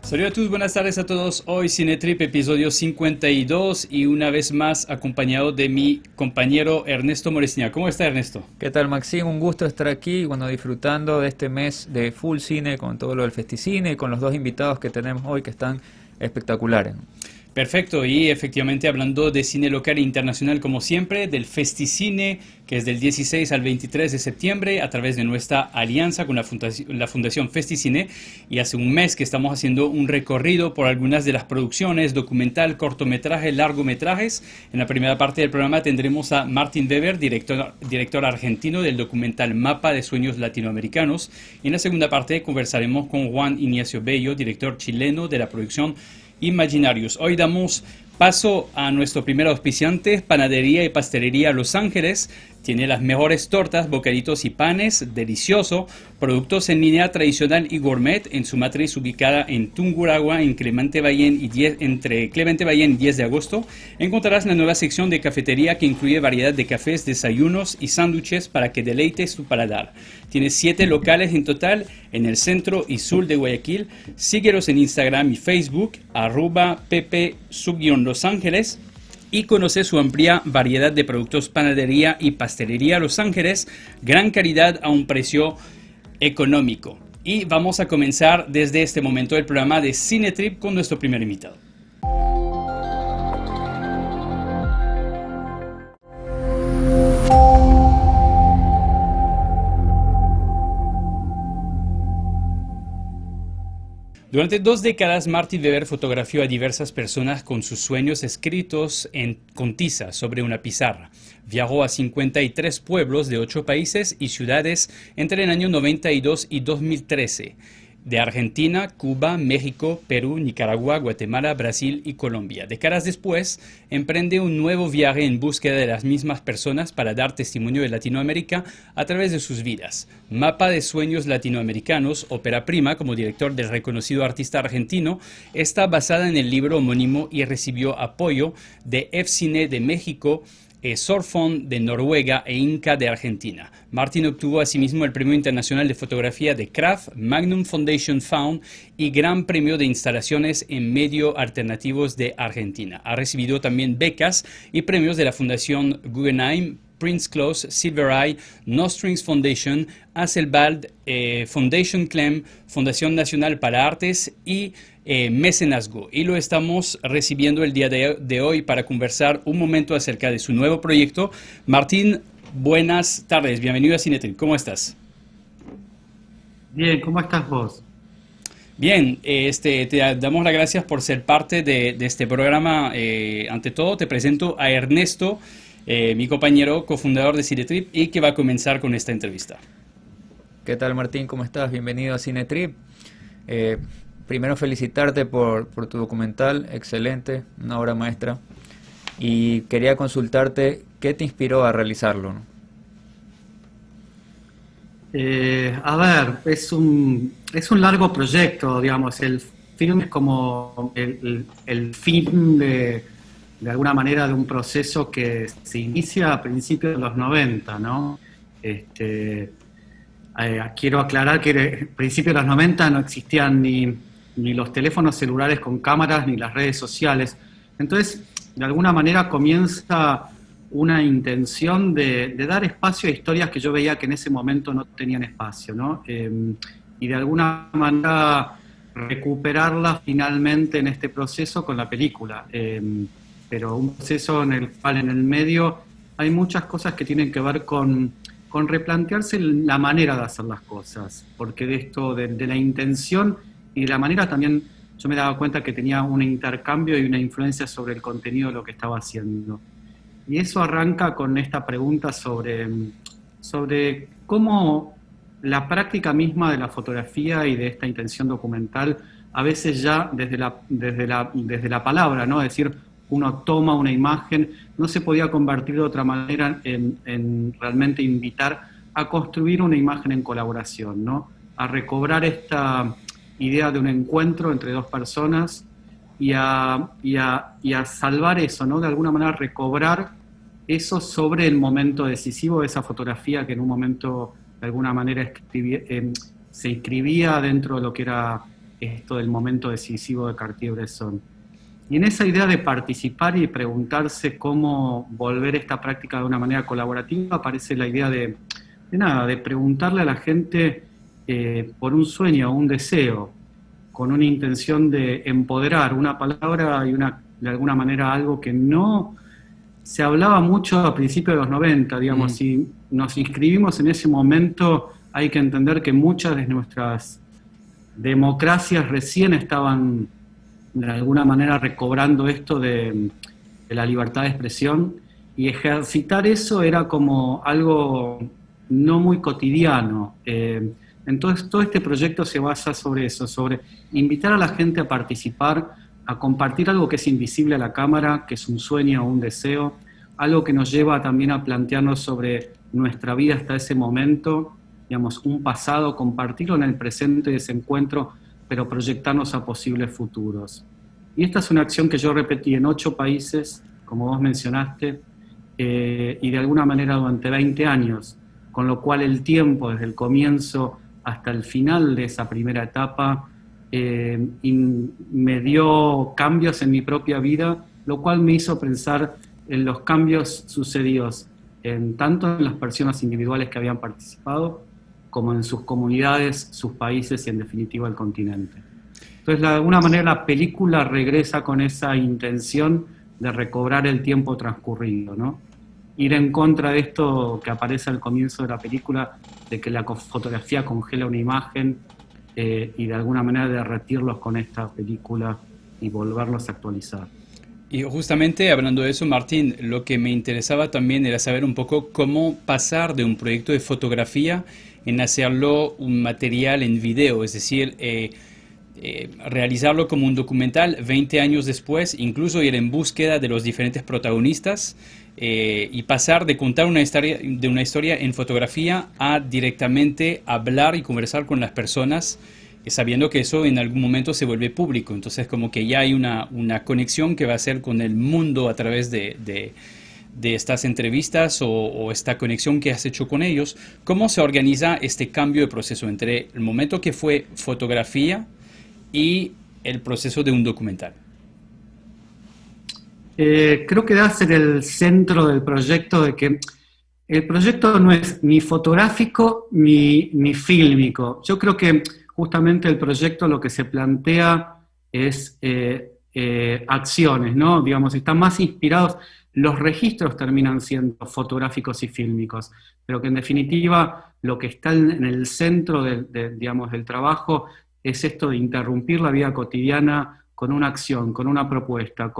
Saludos a todos, buenas tardes a todos. Hoy Cinetrip, episodio 52 y una vez más acompañado de mi compañero Ernesto Moresnia. ¿Cómo está, Ernesto? ¿Qué tal, Maxim? Un gusto estar aquí, disfrutando de este mes de full cine con todo lo del Festicine y con los dos invitados que tenemos hoy que están espectaculares. Perfecto, y efectivamente hablando de cine local e internacional como siempre, del Festicine, que es del 16 al 23 de septiembre a través de nuestra alianza con la Fundación Festicine, y hace un mes que estamos haciendo un recorrido por algunas de las producciones, documental, cortometraje, largometrajes. En la primera parte del programa tendremos a Martin Weber, director argentino del documental Mapa de Sueños Latinoamericanos, y en la segunda parte conversaremos con Juan Ignacio Bello, director chileno de la producción Imaginarius. Hoy damos paso a nuestro primer auspiciante, Panadería y Pastelería Los Ángeles. Tiene las mejores tortas, bocaditos y panes, delicioso. Productos en línea tradicional y gourmet en su matriz ubicada en Tungurahua, en Clemente Ballén entre Clemente Ballén y 10 de agosto. Encontrarás la nueva sección de cafetería que incluye variedad de cafés, desayunos y sándwiches para que deleites tu paladar. Tiene 7 locales en total en el centro y sur de Guayaquil. Síguelos en Instagram y Facebook, @pp_Los Ángeles. Y conoce su amplia variedad de productos panadería y pastelería Los Ángeles, gran calidad a un precio económico. Y vamos a comenzar desde este momento el programa de Cinetrip con nuestro primer invitado. Durante 2 décadas, Martin Weber fotografió a diversas personas con sus sueños escritos con tiza sobre una pizarra. Viajó a 53 pueblos de 8 países y ciudades entre el año 92 y 2013. De Argentina, Cuba, México, Perú, Nicaragua, Guatemala, Brasil y Colombia. Décadas después, emprende un nuevo viaje en búsqueda de las mismas personas para dar testimonio de Latinoamérica a través de sus vidas. Mapa de Sueños Latinoamericanos, ópera prima como director del reconocido artista argentino, está basada en el libro homónimo y recibió apoyo de F-Cine de México, Sorfond de Noruega e Inca de Argentina. Martin obtuvo asimismo el Premio Internacional de Fotografía de Kraft, Magnum Foundation Found y Gran Premio de Instalaciones en Medio Alternativos de Argentina. Ha recibido también becas y premios de la Fundación Guggenheim, Prince Claus, Silver Eye, No Strings Foundation, Hasselblad, Foundation Clem, Fundación Nacional para Artes y mecenazgo. Y lo estamos recibiendo el día de hoy para conversar un momento acerca de su nuevo proyecto. Martín, buenas tardes, bienvenido a Cinetrip. ¿Cómo estás? Bien, ¿cómo estás vos? Bien, te damos las gracias por ser parte de este programa. Ante todo, te presento a Ernesto, mi compañero cofundador de Cinetrip y que va a comenzar con esta entrevista. ¿Qué tal, Martín? ¿Cómo estás? Bienvenido a Cinetrip. Primero felicitarte por tu documental, excelente, una obra maestra. Y quería consultarte, ¿qué te inspiró a realizarlo, ¿no? Es un largo proyecto, digamos. El film es como el fin de alguna manera de un proceso que se inicia a principios de los 90, ¿no? Quiero aclarar que a principios de los 90 no existían ni los teléfonos celulares con cámaras ni las redes sociales. Entonces, de alguna manera comienza una intención de dar espacio a historias que yo veía que en ese momento no tenían espacio, ¿no? Y de alguna manera recuperarlas finalmente en este proceso con la película. Pero un proceso en el cual en el medio hay muchas cosas que tienen que ver con replantearse la manera de hacer las cosas, porque de esto, de la intención y de la manera también yo me daba cuenta que tenía un intercambio y una influencia sobre el contenido de lo que estaba haciendo. Y eso arranca con esta pregunta sobre cómo la práctica misma de la fotografía y de esta intención documental, a veces ya desde la palabra, ¿no? Es decir, uno toma una imagen, no se podía convertir de otra manera en realmente invitar a construir una imagen en colaboración, ¿no? A recobrar esta idea de un encuentro entre dos personas y a salvar eso, ¿no? De alguna manera recobrar eso sobre el momento decisivo de esa fotografía que en un momento de alguna manera se inscribía dentro de lo que era esto del momento decisivo de Cartier-Bresson. Y en esa idea de participar y preguntarse cómo volver esta práctica de una manera colaborativa, aparece la idea de preguntarle a la gente por un sueño o un deseo, con una intención de empoderar una palabra y de alguna manera algo que no se hablaba mucho a principios de los 90, digamos. Si nos inscribimos en ese momento, hay que entender que muchas de nuestras democracias recién estaban de alguna manera recobrando esto de la libertad de expresión, y ejercitar eso era como algo no muy cotidiano. Entonces todo este proyecto se basa sobre eso, sobre invitar a la gente a participar, a compartir algo que es invisible a la cámara, que es un sueño o un deseo, algo que nos lleva también a plantearnos sobre nuestra vida hasta ese momento, digamos, un pasado, compartirlo en el presente de ese encuentro, pero proyectarnos a posibles futuros. Y esta es una acción que yo repetí en 8 países, como vos mencionaste, y de alguna manera durante 20 años, con lo cual el tiempo desde el comienzo hasta el final de esa primera etapa me dio cambios en mi propia vida, lo cual me hizo pensar en los cambios sucedidos tanto en las personas individuales que habían participado, como en sus comunidades, sus países y en definitiva el continente. Entonces, de alguna manera la película regresa con esa intención de recobrar el tiempo transcurrido, ¿no? Ir en contra de esto que aparece al comienzo de la película, de que la fotografía congela una imagen, y de alguna manera derretirlos con esta película y volverlos a actualizar. Y justamente hablando de eso, Martín, lo que me interesaba también era saber un poco cómo pasar de un proyecto de fotografía en hacerlo un material en video, es decir, realizarlo como un documental 20 años después, incluso ir en búsqueda de los diferentes protagonistas, y pasar de contar una historia en fotografía a directamente hablar y conversar con las personas, sabiendo que eso en algún momento se vuelve público. Entonces como que ya hay una conexión que va a ser con el mundo a través de estas entrevistas o esta conexión que has hecho con ellos. ¿Cómo se organiza este cambio de proceso entre el momento que fue fotografía y el proceso de un documental? Creo que debe ser el centro del proyecto, de que el proyecto no es ni fotográfico ni fílmico. Yo creo que justamente el proyecto lo que se plantea es acciones, ¿no? Digamos, están más inspirados, los registros terminan siendo fotográficos y fílmicos, pero que en definitiva lo que está en el centro digamos, del trabajo es esto de interrumpir la vida cotidiana con una acción, con una propuesta,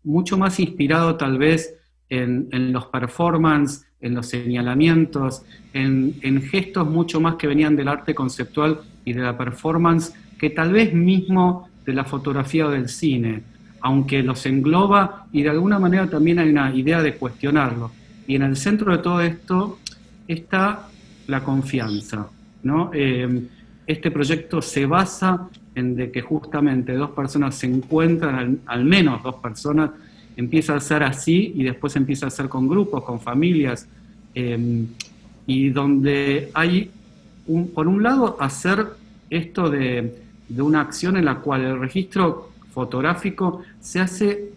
mucho más inspirado tal vez en los performance, en los señalamientos, en gestos mucho más que venían del arte conceptual y de la performance, que tal vez mismo de la fotografía o del cine, aunque los engloba y de alguna manera también hay una idea de cuestionarlo. Y en el centro de todo esto está la confianza, ¿no? Este proyecto se basa en de que justamente 2 personas se encuentran, al menos 2 personas, empieza a ser así y después empieza a ser con grupos, con familias, y donde hay, por un lado, hacer esto de una acción en la cual el registro fotográfico se hace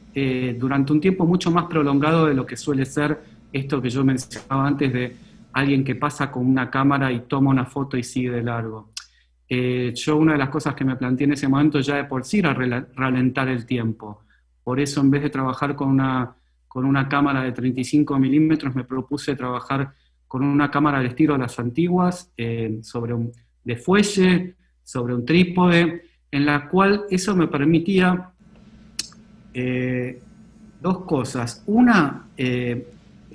durante un tiempo mucho más prolongado de lo que suele ser esto que yo mencionaba antes de alguien que pasa con una cámara y toma una foto y sigue de largo. Yo una de las cosas que me planteé en ese momento ya de por sí era ralentar el tiempo. Por eso en vez de trabajar con una cámara de 35 milímetros me propuse trabajar con una cámara al estilo de las antiguas, de fuelle, sobre un trípode, en la cual eso me permitía 2 cosas. Una,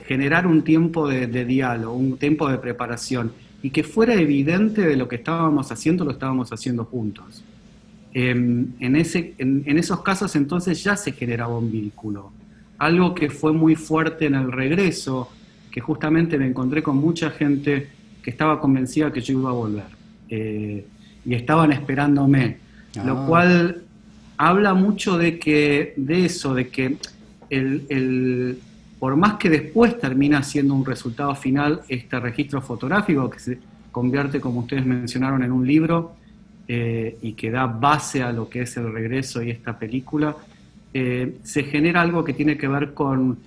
generar un tiempo de diálogo, un tiempo de preparación, y que fuera evidente de lo que estábamos haciendo, lo estábamos haciendo juntos. En esos casos entonces ya se generaba un vínculo, algo que fue muy fuerte en el regreso, que justamente me encontré con mucha gente que estaba convencida que yo iba a volver, y estaban esperándome, lo cual habla mucho de que por más que después termina siendo un resultado final este registro fotográfico que se convierte, como ustedes mencionaron, en un libro, y que da base a lo que es El Regreso y esta película, se genera algo que tiene que ver con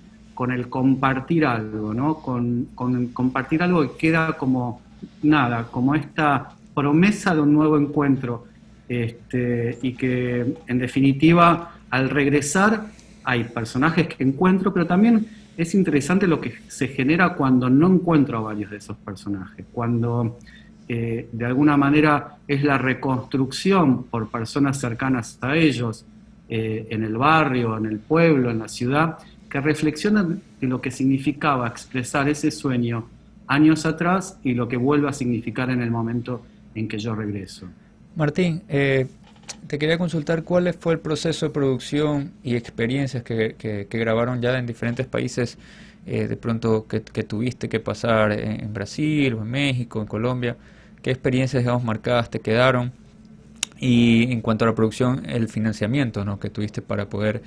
el compartir algo, ¿no? Con compartir algo que queda como nada, como esta promesa de un nuevo encuentro, y que en definitiva al regresar hay personajes que encuentro, pero también es interesante lo que se genera cuando no encuentro a varios de esos personajes, cuando de alguna manera es la reconstrucción por personas cercanas a ellos, en el barrio, en el pueblo, en la ciudad, que reflexionan de lo que significaba expresar ese sueño años atrás y lo que vuelve a significar en el momento en que yo regreso. Martín, te quería consultar cuál fue el proceso de producción y experiencias que grabaron ya en diferentes países, de pronto que tuviste que pasar en Brasil o en México, en Colombia. ¿Qué experiencias, digamos, marcadas te quedaron? Y en cuanto a la producción, el financiamiento, ¿no?, que tuviste para poder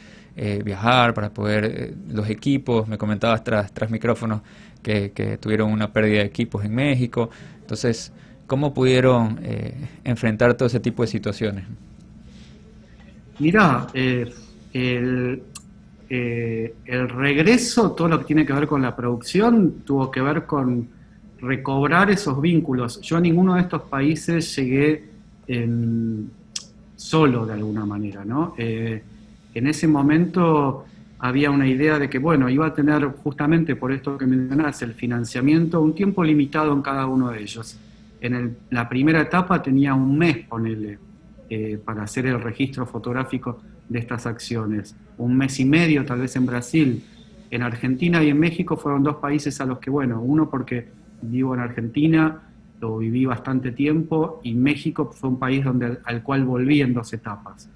viajar, para poder los equipos. Me comentabas tras micrófonos que tuvieron una pérdida de equipos en México. Entonces, ¿cómo pudieron enfrentar todo ese tipo de situaciones? Mirá, el regreso, todo lo que tiene que ver con la producción, tuvo que ver con recobrar esos vínculos. Yo a ninguno de estos países llegué solo de alguna manera, ¿no? En ese momento había una idea de que, bueno, iba a tener justamente por esto que mencionás, el financiamiento, un tiempo limitado en cada uno de ellos. En la primera etapa tenía un mes, ponele, para hacer el registro fotográfico de estas acciones. Un mes y medio tal vez en Brasil. En Argentina y en México fueron dos países a los que, bueno, uno porque vivo en Argentina, lo viví bastante tiempo, y México fue un país al cual volví en dos etapas.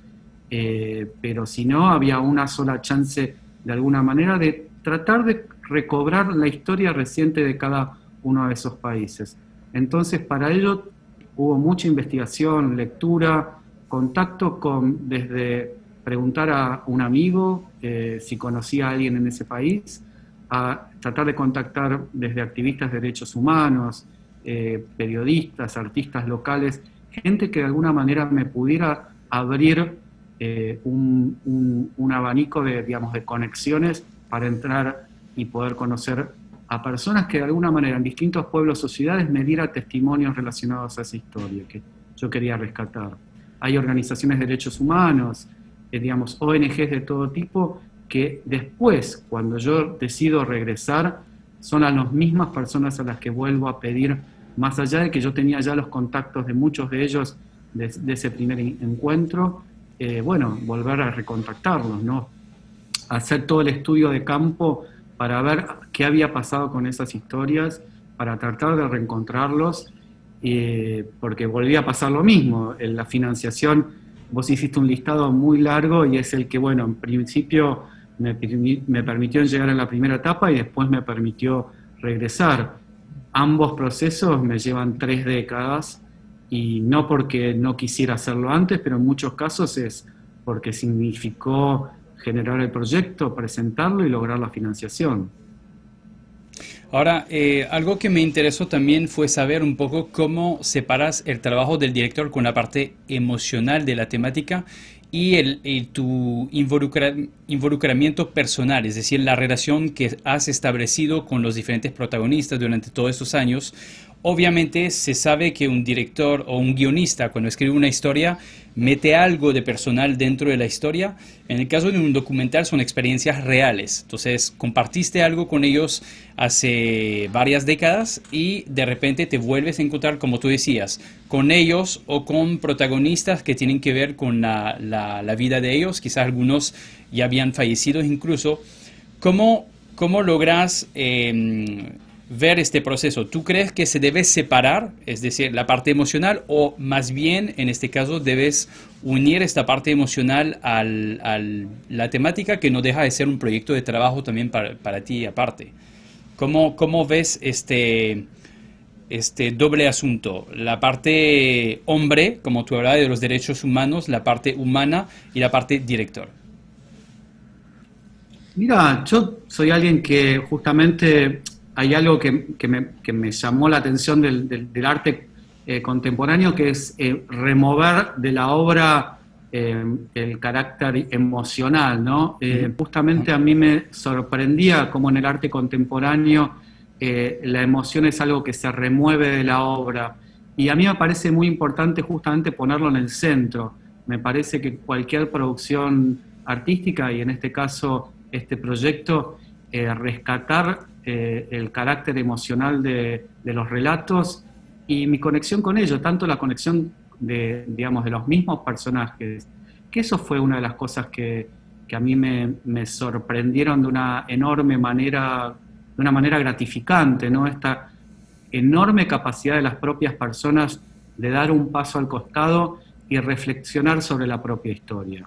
Pero si no, había una sola chance de alguna manera de tratar de recobrar la historia reciente de cada uno de esos países. Entonces, para ello hubo mucha investigación, lectura, contacto desde preguntar a un amigo si conocía a alguien en ese país, a tratar de contactar desde activistas de derechos humanos, periodistas, artistas locales, gente que de alguna manera me pudiera abrir un abanico de conexiones para entrar y poder conocer a personas que de alguna manera en distintos pueblos o ciudades me diera testimonios relacionados a esa historia que yo quería rescatar. Hay organizaciones de derechos humanos, ONGs de todo tipo, que después, cuando yo decido regresar, son las mismas personas a las que vuelvo a pedir, más allá de que yo tenía ya los contactos de muchos de ellos de ese primer encuentro, volver a recontactarlos, ¿no? Hacer todo el estudio de campo para ver qué había pasado con esas historias, para tratar de reencontrarlos, porque volvía a pasar lo mismo. En la financiación, vos hiciste un listado muy largo y es el que, en principio me permitió llegar en la primera etapa y después me permitió regresar. Ambos procesos me llevan 3 décadas, y no porque no quisiera hacerlo antes, pero en muchos casos es porque significó generar el proyecto, presentarlo y lograr la financiación. Ahora, algo que me interesó también fue saber un poco cómo separas el trabajo del director con la parte emocional de la temática y tu involucramiento personal, es decir, la relación que has establecido con los diferentes protagonistas durante todos estos años. Obviamente se sabe que un director o un guionista, cuando escribe una historia, mete algo de personal dentro de la historia. En el caso de un documental son experiencias reales. Entonces compartiste algo con ellos hace varias décadas y de repente te vuelves a encontrar, como tú decías, con ellos o con protagonistas que tienen que ver con la vida de ellos. Quizás algunos ya habían fallecido incluso. ¿Cómo logras ver este proceso? ¿Tú crees que se debe separar, es decir, la parte emocional, o más bien, en este caso, debes unir esta parte emocional a la temática, que no deja de ser un proyecto de trabajo también para ti aparte? ¿Cómo ves este doble asunto? La parte hombre, como tú hablabas de los derechos humanos, la parte humana y la parte director. Mira, yo soy alguien que justamente hay algo que me llamó la atención del arte contemporáneo, que es remover de la obra el carácter emocional, ¿no? Justamente a mí me sorprendía cómo en el arte contemporáneo la emoción es algo que se remueve de la obra, y a mí me parece muy importante justamente ponerlo en el centro. Me parece que cualquier producción artística, y en este caso este proyecto, rescatar el carácter emocional de los relatos y mi conexión con ellos, tanto la conexión digamos, de los mismos personajes, que eso fue una de las cosas que a mí me sorprendieron de una enorme manera, de una manera gratificante, ¿no? Esta enorme capacidad de las propias personas de dar un paso al costado y reflexionar sobre la propia historia.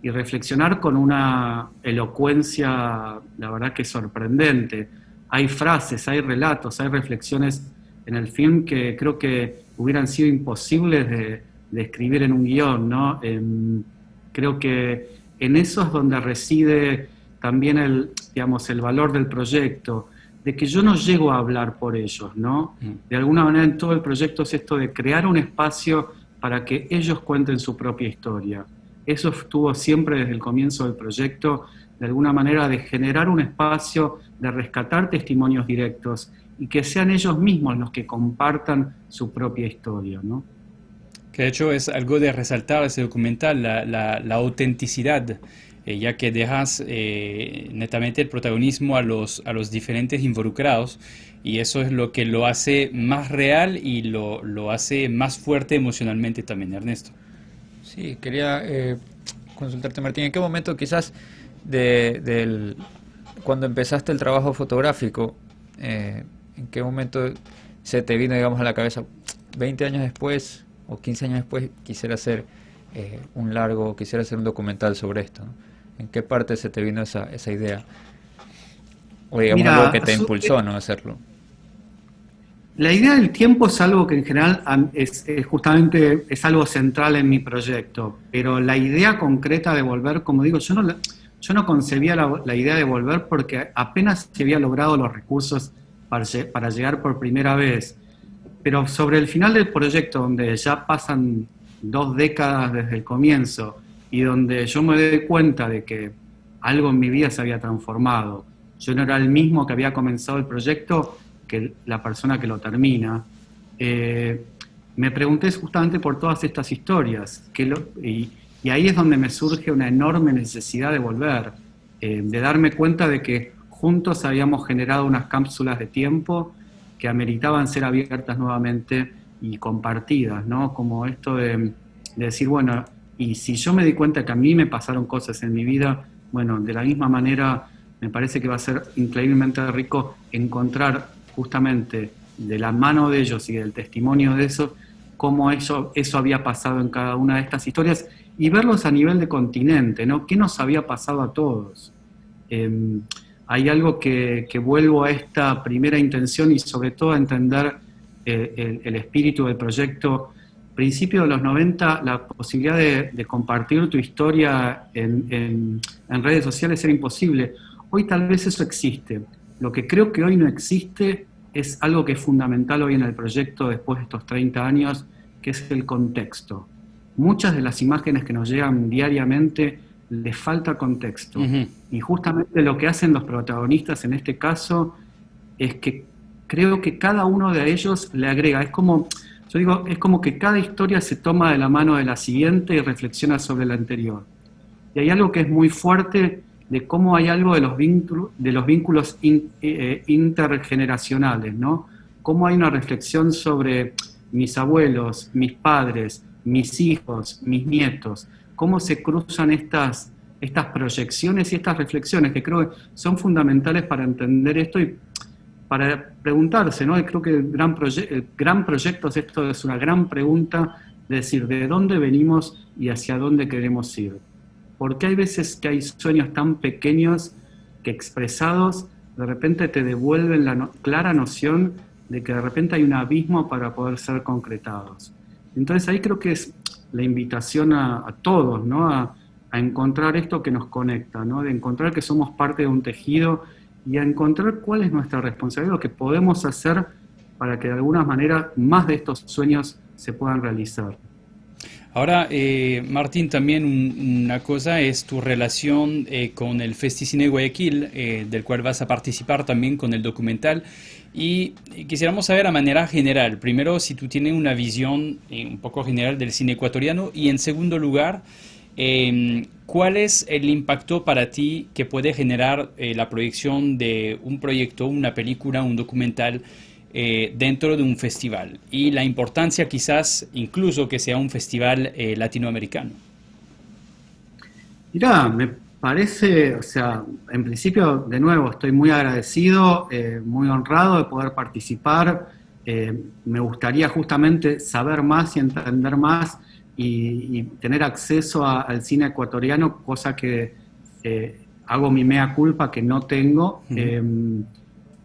Y reflexionar con una elocuencia, la verdad que sorprendente. Hay frases, hay relatos, hay reflexiones en el film que creo que hubieran sido imposibles de escribir en un guión, ¿no? Creo que en eso es donde reside también digamos, el valor del proyecto, de que yo no llego a hablar por ellos, ¿no? De alguna manera en todo el proyecto es esto de crear un espacio para que ellos cuenten su propia historia. Eso estuvo siempre desde el comienzo del proyecto, de alguna manera de generar un espacio, de rescatar testimonios directos y que sean ellos mismos los que compartan su propia historia, ¿no? Que de hecho es algo de resaltar ese documental, la autenticidad, ya que dejas netamente el protagonismo a los diferentes involucrados, y eso es lo que lo hace más real y lo hace más fuerte emocionalmente también, Ernesto. Sí, quería consultarte, Martín, ¿en qué momento quizás cuando empezaste el trabajo fotográfico, en qué momento se te vino, digamos, a la cabeza, 20 años después o 15 años después, quisiera hacer un largo, quisiera hacer un documental sobre esto, ¿no? ¿En qué parte se te vino esa idea? O digamos, Mira, algo que te impulsó, ¿no?, a hacerlo. La idea del tiempo es algo que en general justamente es algo central en mi proyecto, pero la idea concreta de volver, como digo, yo no concebía la idea de volver porque apenas se había logrado los recursos para llegar por primera vez. Pero sobre el final del proyecto, donde ya pasan 2 décadas desde el comienzo y donde yo me doy cuenta de que algo en mi vida se había transformado, yo no era el mismo que había comenzado el proyecto que la persona que lo termina, me pregunté justamente por todas estas historias, y ahí es donde me surge una enorme necesidad de volver, de darme cuenta de que juntos habíamos generado unas cápsulas de tiempo que ameritaban ser abiertas nuevamente y compartidas, ¿no? Como esto de decir, bueno, y si yo me di cuenta que a mí me pasaron cosas en mi vida, bueno, de la misma manera me parece que va a ser increíblemente rico encontrar justamente de la mano de ellos y del testimonio de eso, cómo eso había pasado en cada una de estas historias y verlos a nivel de continente, ¿no? ¿Qué nos había pasado a todos? Hay algo que vuelvo a esta primera intención y sobre todo a entender el espíritu del proyecto. Principio de los 90, la posibilidad de compartir tu historia en redes sociales era imposible. Hoy tal vez eso existe. Lo que creo que hoy no existe es algo que es fundamental hoy en el proyecto después de estos 30 años, que es el contexto. Muchas de las imágenes que nos llegan diariamente les falta contexto. Uh-huh. Y justamente lo que hacen los protagonistas en este caso es que creo que cada uno de ellos le agrega. Es como, yo digo, es como que cada historia se toma de la mano de la siguiente y reflexiona sobre la anterior. Y hay algo que es muy fuerte de cómo hay algo de los vínculos intergeneracionales, ¿no? Cómo hay una reflexión sobre mis abuelos, mis padres, mis hijos, mis nietos, cómo se cruzan estas proyecciones y estas reflexiones que creo que son fundamentales para entender esto y para preguntarse, ¿no? Y creo que el gran proyecto es esto, es una gran pregunta de decir de dónde venimos y hacia dónde queremos ir. Porque hay veces que hay sueños tan pequeños que expresados de repente te devuelven la clara noción de que de repente hay un abismo para poder ser concretados. Entonces ahí creo que es la invitación a todos, ¿no? A encontrar esto que nos conecta, ¿no? De encontrar que somos parte de un tejido y a encontrar cuál es nuestra responsabilidad, lo que podemos hacer para que de alguna manera más de estos sueños se puedan realizar. Ahora, Martín, también una cosa es tu relación con el Festicine Guayaquil, del cual vas a participar también con el documental. Y quisiéramos saber a manera general, primero, si tú tienes una visión un poco general del cine ecuatoriano, y en segundo lugar, ¿cuál es el impacto para ti que puede generar la proyección de un proyecto, una película, un documental dentro de un festival? Y la importancia quizás incluso que sea un festival latinoamericano. Mirá, me parece, o sea, en principio, de nuevo, estoy muy agradecido, muy honrado de poder participar. Me gustaría justamente saber más y entender más y tener acceso al cine ecuatoriano, cosa que hago mi mea culpa que no tengo.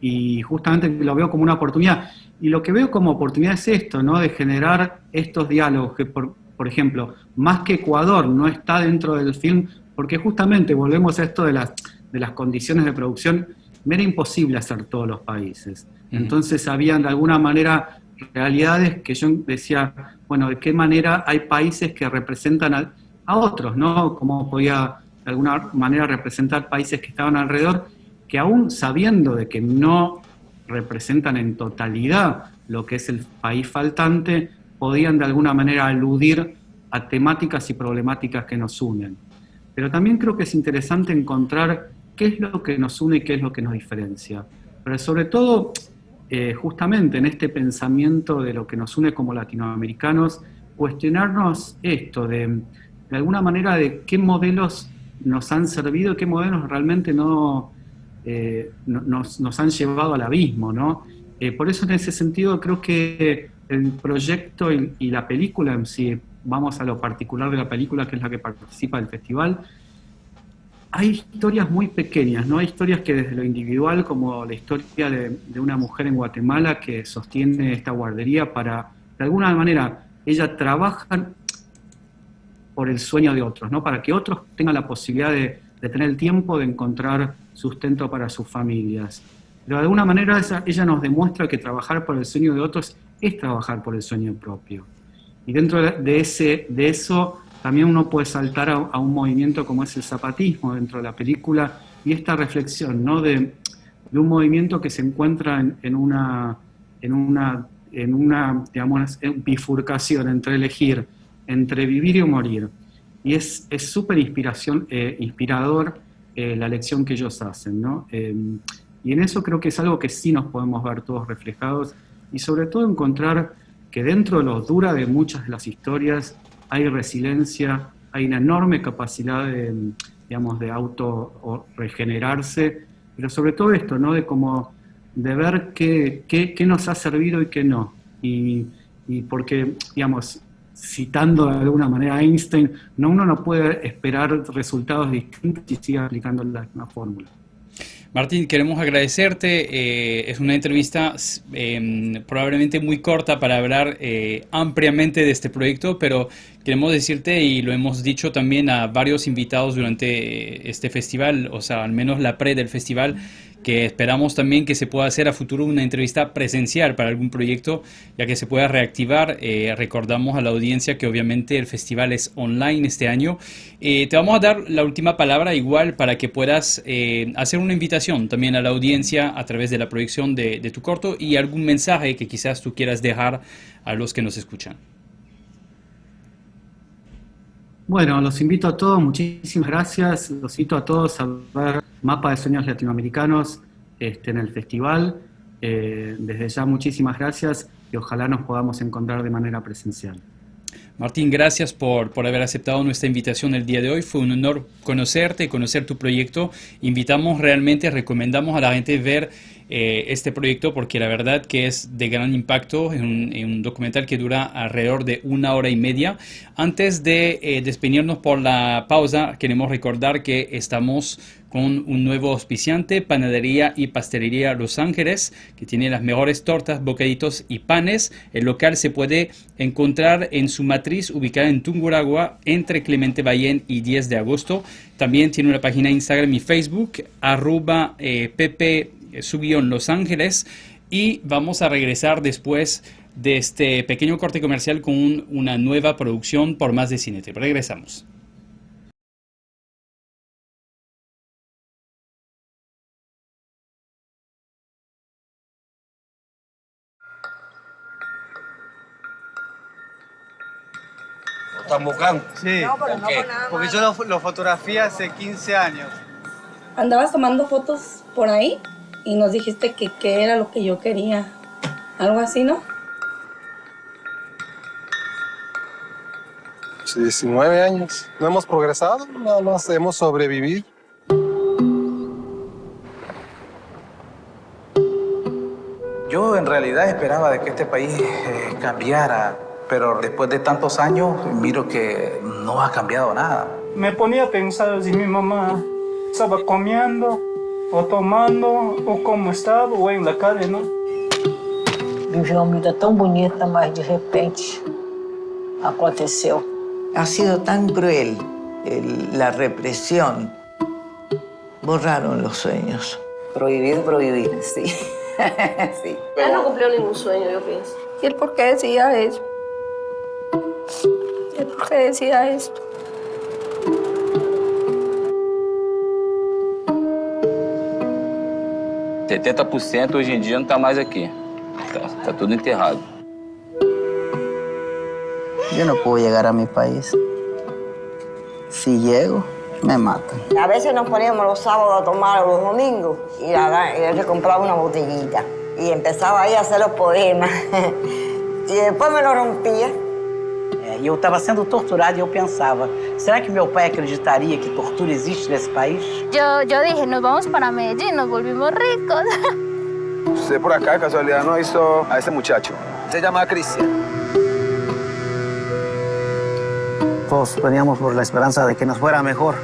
Y justamente lo veo como una oportunidad. Y lo que veo como oportunidad es esto, ¿no? De generar estos diálogos que, por ejemplo, más que Ecuador no está dentro del film, porque justamente volvemos a esto de las condiciones de producción, me era imposible hacer todos los países. Entonces habían de alguna manera realidades que yo decía, bueno, ¿de qué manera hay países que representan a otros, ¿no? ¿Cómo podía de alguna manera representar países que estaban alrededor, que aún sabiendo de que no representan en totalidad lo que es el país faltante, podían de alguna manera aludir a temáticas y problemáticas que nos unen. Pero también creo que es interesante encontrar qué es lo que nos une y qué es lo que nos diferencia. Pero sobre todo, justamente en este pensamiento de lo que nos une como latinoamericanos, cuestionarnos esto, de alguna manera de qué modelos nos han servido y qué modelos realmente nos han llevado al abismo, ¿no? Por eso en ese sentido creo que el proyecto y la película, si vamos a lo particular de la película, que es la que participa del festival, hay historias muy pequeñas, ¿no? Hay historias que desde lo individual, como la historia de una mujer en Guatemala que sostiene esta guardería para, de alguna manera, ella trabaja por el sueño de otros, ¿no? Para que otros tengan la posibilidad de tener el tiempo de encontrar sustento para sus familias. Pero de alguna manera ella nos demuestra que trabajar por el sueño de otros es trabajar por el sueño propio. Y dentro de eso también uno puede saltar a un movimiento como es el zapatismo dentro de la película, y esta reflexión, ¿no? de un movimiento que se encuentra en una digamos, bifurcación entre elegir, entre vivir y morir. Y es súper inspirador la lección que ellos hacen, ¿no? Y en eso creo que es algo que sí nos podemos ver todos reflejados, y sobre todo encontrar que dentro de lo dura de muchas de las historias hay resiliencia, hay una enorme capacidad de auto regenerarse, pero sobre todo esto, ¿no? De ver qué nos ha servido y qué no. Y porque, digamos, citando de alguna manera a Einstein, uno no puede esperar resultados distintos si sigue aplicando la misma fórmula. Martín, queremos agradecerte. Es una entrevista probablemente muy corta para hablar ampliamente de este proyecto, pero queremos decirte, y lo hemos dicho también a varios invitados durante este festival, o sea, al menos la pre del festival, que esperamos también que se pueda hacer a futuro una entrevista presencial para algún proyecto, ya que se pueda reactivar. Recordamos a la audiencia que obviamente el festival es online este año. Te vamos a dar la última palabra igual para que puedas hacer una invitación también a la audiencia a través de la proyección de tu corto, y algún mensaje que quizás tú quieras dejar a los que nos escuchan. Bueno, los invito a todos, muchísimas gracias. Los invito a todos a ver Mapa de Sueños Latinoamericanos en el festival. Desde ya, muchísimas gracias y ojalá nos podamos encontrar de manera presencial. Martín, gracias por haber aceptado nuestra invitación el día de hoy. Fue un honor conocerte y conocer tu proyecto. Recomendamos a la gente ver este proyecto porque la verdad que es de gran impacto. Es un documental que dura alrededor de 1 hora y media. Antes de despedirnos por la pausa, queremos recordar que estamos con un nuevo auspiciante, Panadería y Pastelería Los Ángeles, que tiene las mejores tortas, bocaditos y panes. El local se puede encontrar en su matriz ubicada en Tungurahua, entre Clemente Ballén y 10 de agosto. También tiene una página Instagram y Facebook, @Pepe Los Ángeles. y vamos a regresar después de este pequeño corte comercial con una nueva producción por más de Cinetrip. Regresamos. ¿Están buscando? Sí, No, pero no por nada porque más. yo lo fotografié hace 15 años. Andabas tomando fotos por ahí y nos dijiste que qué era lo que yo quería. Algo así, ¿no? Sí, 19 años. No hemos progresado, nada más hemos sobrevivido. Yo en realidad esperaba de que este país cambiara, pero después de tantos años miro que no ha cambiado nada. Me ponía a pensar si mi mamá estaba comiendo o tomando o cómo estaba o en la calle, ¿no? Vivi uma vida tão bonita, mas de repente aconteceu. Ha sido tan cruel la represión. Borraron los sueños. Prohibido, prohibir, sí. Sí. Él no cumplió ningún sueño, yo pienso. ¿Y él por qué decía eso? ¿Él por qué decía esto? Uhum. 70% hoje em dia não está mais aqui. Tá tudo enterrado. Yo no puedo llegar a mi país. Si llego, me matan. A veces nos poníamos los sábados a tomar o los domingos y él se compraba una botellita y empezaba ahí a hacer los poemas y después me lo rompía. E eu estava sendo torturada e eu pensava, será que meu pai acreditaria que tortura existe nesse país? Yo dije, nos vamos para Medellín, nos volvimos ricos. Usted por acá, casualidad, no hizo a ese muchacho. Se llama Cristian. Todos veníamos por la esperanza de que nos fuera mejor.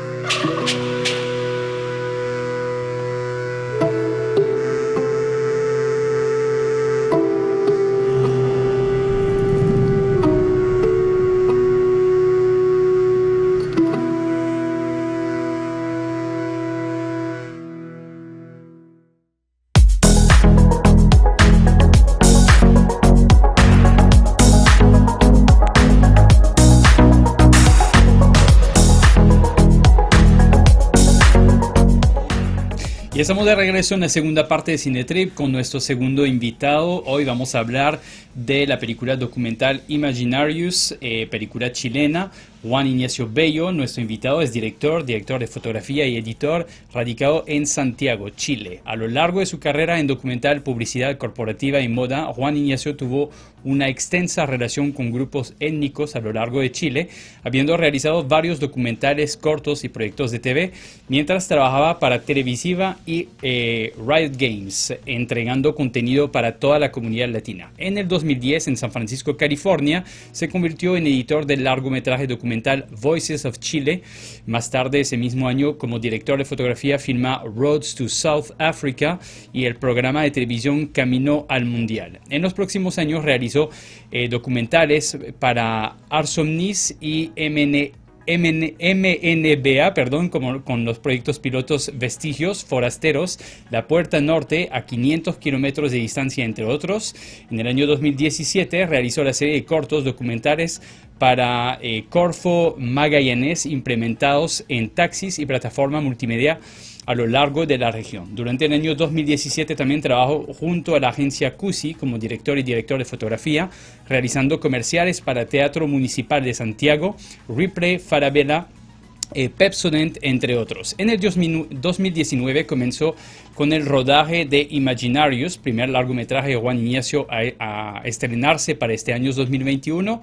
Y estamos de regreso en la segunda parte de Cinetrip con nuestro segundo invitado. Hoy vamos a hablar de la película documental Imaginarius, película chilena. Juan Ignacio Bello, nuestro invitado, es director de fotografía y editor, radicado en Santiago, Chile. A lo largo de su carrera en documental, publicidad corporativa y moda, Juan Ignacio tuvo una extensa relación con grupos étnicos a lo largo de Chile, habiendo realizado varios documentales cortos y proyectos de TV, mientras trabajaba para Televisiva y Riot Games, entregando contenido para toda la comunidad latina. En el 2010, en San Francisco, California, se convirtió en editor del largometraje documental Voices of Chile. Más tarde, ese mismo año, como director de fotografía, filma Roads to South Africa y el programa de televisión Camino al Mundial. En los próximos años realizó documentales para Arsomnis y MNBA, como con los proyectos pilotos Vestigios, Forasteros, La Puerta Norte, a 500 kilómetros de distancia, entre otros. En el año 2017 realizó la serie de cortos documentales para Corfo Magallanes, implementados en taxis y plataforma multimedia a lo largo de la región. Durante el año 2017 también trabajó junto a la agencia CUSI como director y director de fotografía, realizando comerciales para Teatro Municipal de Santiago, Ripley, Falabella, Pepsodent, entre otros. En el 2019 comenzó con el rodaje de Imaginarius, primer largometraje de Juan Ignacio a estrenarse para este año 2021.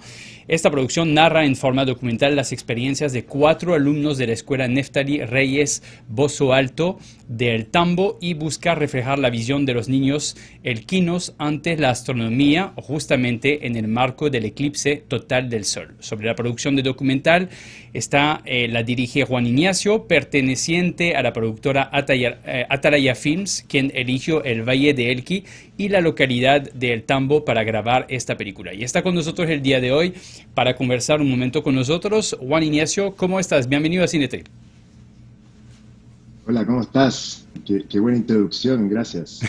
Esta producción narra en forma documental las experiencias de 4 alumnos de la escuela Neftali Reyes Bozo Alto de El Tambo y busca reflejar la visión de los niños elquinos ante la astronomía, justamente en el marco del eclipse total del Sol. Sobre la producción de documental la dirige Juan Ignacio, perteneciente a la productora Atalaya Films, quien eligió el Valle de Elqui y la localidad de El Tambo para grabar esta película. Y está con nosotros el día de hoy para conversar un momento con nosotros. Juan Ignacio, ¿cómo estás? Bienvenido a Cinetrip. Hola, ¿cómo estás? Qué buena introducción, gracias.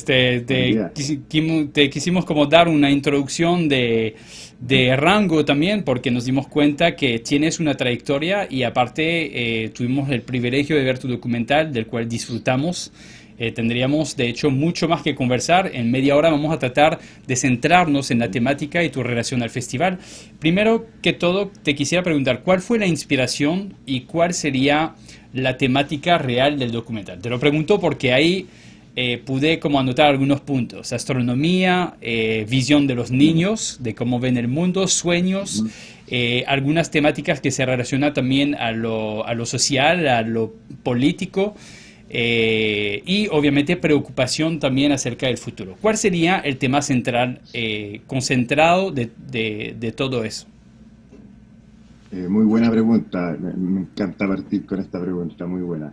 Te quisimos como dar una introducción de rango también, porque nos dimos cuenta que tienes una trayectoria y aparte tuvimos el privilegio de ver tu documental, del cual disfrutamos. Tendríamos, de hecho, mucho más que conversar. En media hora vamos a tratar de centrarnos en la temática y tu relación al festival. Primero que todo, te quisiera preguntar, ¿cuál fue la inspiración y cuál sería la temática real del documental? Te lo pregunto porque ahí pude como anotar algunos puntos. Astronomía, visión de los niños, de cómo ven el mundo, sueños, algunas temáticas que se relacionan también a lo social, a lo político, y obviamente preocupación también acerca del futuro. ¿Cuál sería el tema central concentrado de todo eso? Muy buena pregunta, me encanta partir con esta pregunta, muy buena.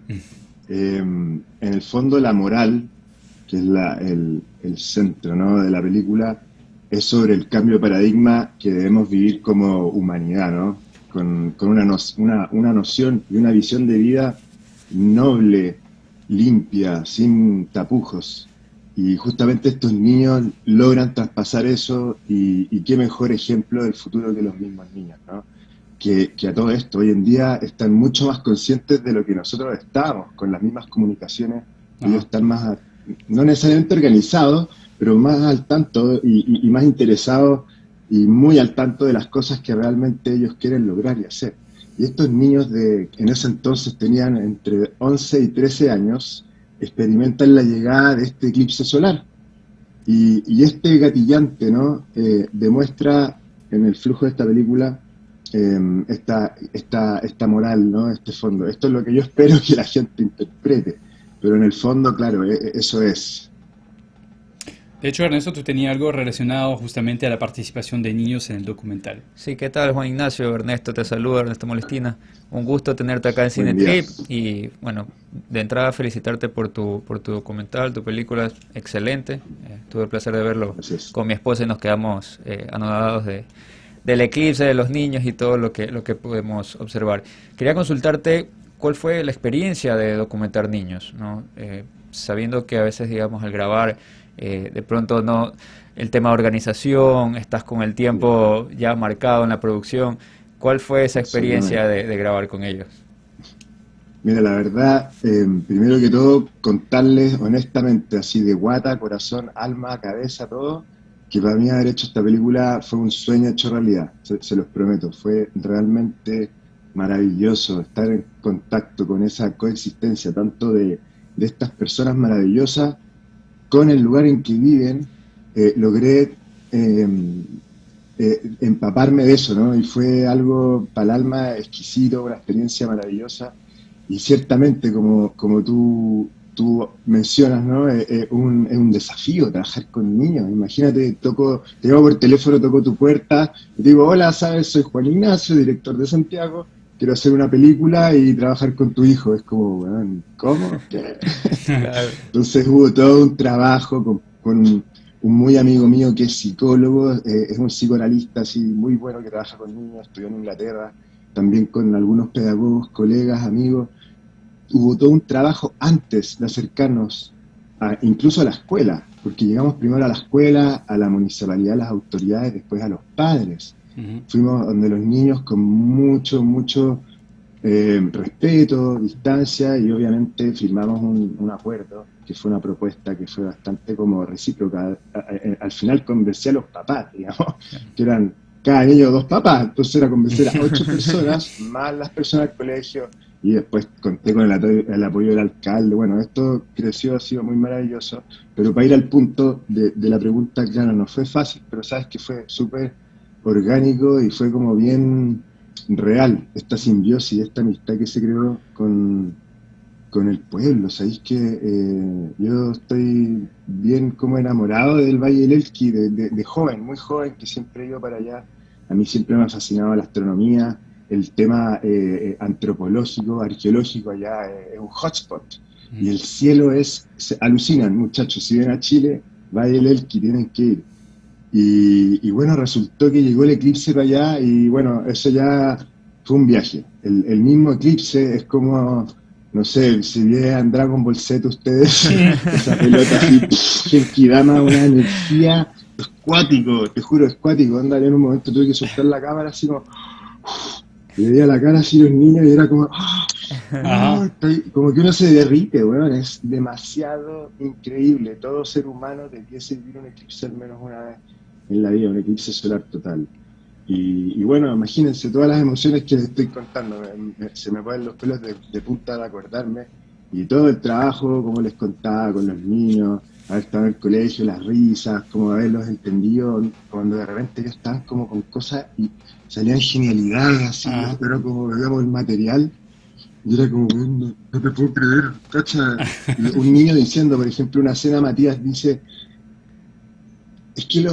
En el fondo la moral, que es el centro, ¿no?, de la película, es sobre el cambio de paradigma que debemos vivir como humanidad, ¿no? Con una noción y una visión de vida noble, limpia, sin tapujos. Y justamente estos niños logran traspasar eso y qué mejor ejemplo del futuro que los mismos niños, ¿no? Que a todo esto hoy en día están mucho más conscientes de lo que nosotros estábamos, con las mismas comunicaciones. Ellos están más, no necesariamente organizados, pero más al tanto y más interesados y muy al tanto de las cosas que realmente ellos quieren lograr y hacer. Y estos niños en ese entonces tenían entre 11 y 13 años, experimentan la llegada de este eclipse solar. Y este gatillante, ¿no?, demuestra en el flujo de esta película esta moral, ¿no?, este fondo. Esto es lo que yo espero que la gente interprete, pero en el fondo, claro, eso es. De hecho, Ernesto, tú tenías algo relacionado justamente a la participación de niños en el documental. Sí, ¿qué tal, Juan Ignacio? Ernesto te saluda, Ernesto Molestina. Un gusto tenerte acá en Cinetrip y, bueno, de entrada felicitarte por tu documental, tu película es excelente. Tuve el placer de verlo con mi esposa y nos quedamos anonadados del eclipse, de los niños y todo lo que podemos observar. Quería consultarte cuál fue la experiencia de documentar niños, ¿no? Sabiendo que a veces, digamos, al grabar, de pronto no, el tema de organización, estás con el tiempo ya marcado en la producción. ¿Cuál fue esa experiencia de grabar con ellos? Mira, la verdad, primero que todo, contarles honestamente, así de guata, corazón, alma, cabeza, todo, que para mí haber hecho esta película fue un sueño hecho realidad, se los prometo. Fue realmente maravilloso estar en contacto con esa coexistencia, tanto de estas personas maravillosas, con el lugar en que viven. Logré empaparme de eso, ¿no? Y fue algo para el alma exquisito, una experiencia maravillosa. Y ciertamente, como tú mencionas, ¿no? Es un desafío trabajar con niños. Imagínate, te llamo por teléfono, toco tu puerta, y digo, hola, ¿sabes? Soy Juan Ignacio, director de Santiago. Quiero hacer una película y trabajar con tu hijo. Es como, bueno, ¿cómo? ¿Qué? Entonces hubo todo un trabajo con un muy amigo mío que es psicólogo, es un psicoanalista así muy bueno que trabaja con niños, estudió en Inglaterra, también con algunos pedagogos, colegas, amigos. Hubo todo un trabajo antes de acercarnos incluso a la escuela, porque llegamos primero a la escuela, a la municipalidad, a las autoridades, después a los padres. Fuimos donde los niños con mucho respeto, distancia, y obviamente firmamos un acuerdo, que fue una propuesta que fue bastante como recíproca. Al final convencí a los papás, digamos, que eran cada niño 2 papás, entonces era convencer a 8 personas, más las personas del colegio, y después conté con el apoyo del alcalde. Bueno, esto creció, ha sido muy maravilloso, pero para ir al punto de la pregunta, claro, no fue fácil, pero sabes que fue súper orgánico y fue como bien real esta simbiosis, esta amistad que se creó con el pueblo. Sabéis que yo estoy bien como enamorado del Valle del Elqui, de joven, muy joven, que siempre he ido para allá. A mí siempre me ha fascinado la astronomía, el tema antropológico, arqueológico allá es un hotspot. Y el cielo se alucinan, muchachos, si ven a Chile, Valle del Elqui, tienen que ir. Y bueno, resultó que llegó el eclipse para allá y bueno, eso ya fue un viaje. El mismo eclipse es como no sé, si vean Dragon Ball Z ustedes, esa pelota así, Genkidama, una energía, es cuático, te juro, es cuático. Onda, yo en un momento tuve que soltar la cámara así como, le veía la cara así a los niños y era como, como que uno se derrite, weón, es demasiado increíble. Todo ser humano debiese vivir un eclipse al menos una vez en la vida, un eclipse solar total. Y bueno, imagínense todas las emociones que les estoy contando, se me ponen los pelos de punta de acordarme, y todo el trabajo, como les contaba, con los niños, haber estado en el colegio, las risas, como haberlos entendido, cuando de repente ellos estaban como con cosas y salían genialidades así, pero como veíamos el material, y era como, no te puedo creer, cacha. Un niño diciendo, por ejemplo, una escena, Matías dice, es que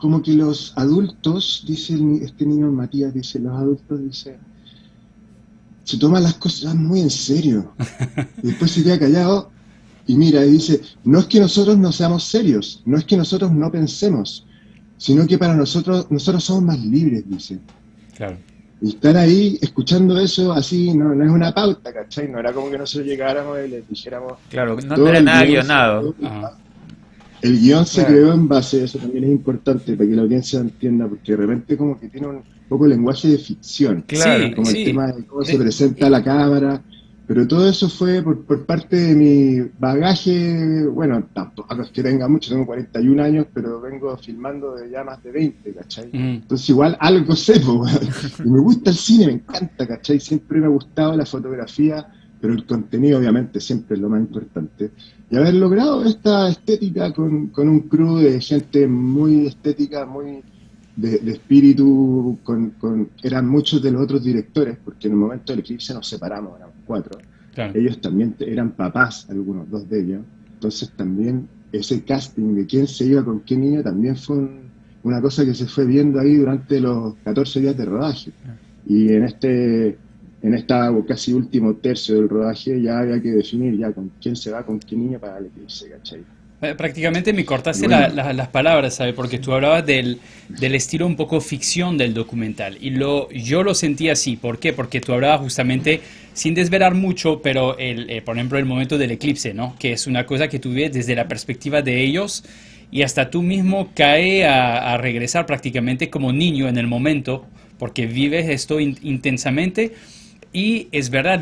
como que los adultos, dice este niño Matías, dice, los adultos, dice, se toman las cosas muy en serio. Y después se queda callado y mira y dice, no es que nosotros no seamos serios, no es que nosotros no pensemos, sino que para nosotros somos más libres, dice. Claro. Y estar ahí escuchando eso así no es una pauta, ¿cachai? No era como que nosotros llegáramos y les dijéramos... Claro, no era nada guionado. El guión se creó en base, eso también es importante para que la audiencia entienda, porque de repente como que tiene un poco lenguaje de ficción, claro, como el tema de cómo se presenta la cámara, pero todo eso fue por parte de mi bagaje. Bueno, tampoco es que tenga mucho, tengo 41 años, pero vengo filmando de ya más de 20, ¿cachai? Entonces igual algo sé, y me gusta el cine, me encanta, ¿cachai? Siempre me ha gustado la fotografía, pero el contenido obviamente siempre es lo más importante. Y haber logrado esta estética con un crew de gente muy estética, muy de espíritu, eran muchos de los otros directores, porque en el momento del eclipse nos separamos, éramos 4. Claro. Ellos también eran papás, algunos, 2 de ellos. Entonces también ese casting de quién se iba con qué niño también fue una cosa que se fue viendo ahí durante los 14 días de rodaje. Y en esta casi último tercio del rodaje ya había que definir ya con quién se va, con qué niño para el eclipse, ¿cachai? Prácticamente me cortaste las palabras, ¿sabes? Porque tú hablabas del estilo un poco ficción del documental. Y yo lo sentí así. ¿Por qué? Porque tú hablabas justamente, sin desvelar mucho, pero por ejemplo el momento del eclipse, ¿no? Que es una cosa que tú ves desde la perspectiva de ellos y hasta tú mismo cae a regresar prácticamente como niño en el momento, porque vives esto intensamente. Y es verdad,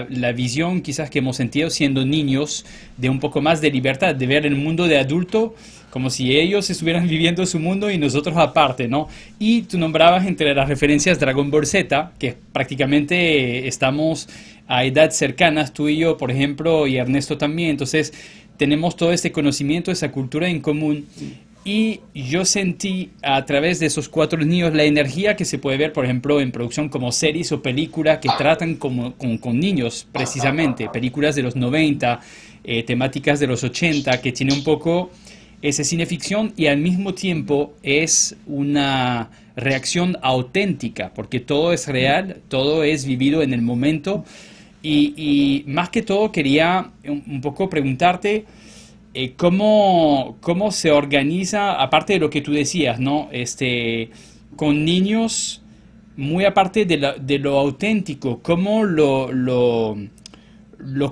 la visión quizás que hemos sentido siendo niños de un poco más de libertad, de ver el mundo de adulto como si ellos estuvieran viviendo su mundo y nosotros aparte, ¿no? Y tú nombrabas entre las referencias Dragon Ball Z, que prácticamente estamos a edades cercanas, tú y yo, por ejemplo, y Ernesto también, entonces tenemos todo este conocimiento, esa cultura en común. Y yo sentí a través de esos 4 niños la energía que se puede ver, por ejemplo, en producción como series o películas que tratan con niños, precisamente. Películas de los 90, temáticas de los 80, que tiene un poco ese cineficción y al mismo tiempo es una reacción auténtica, porque todo es real, todo es vivido en el momento. Y más que todo quería un poco preguntarte... ¿Cómo se organiza, aparte de lo que tú decías, ¿no? Con niños, muy aparte de lo auténtico, ¿cómo lo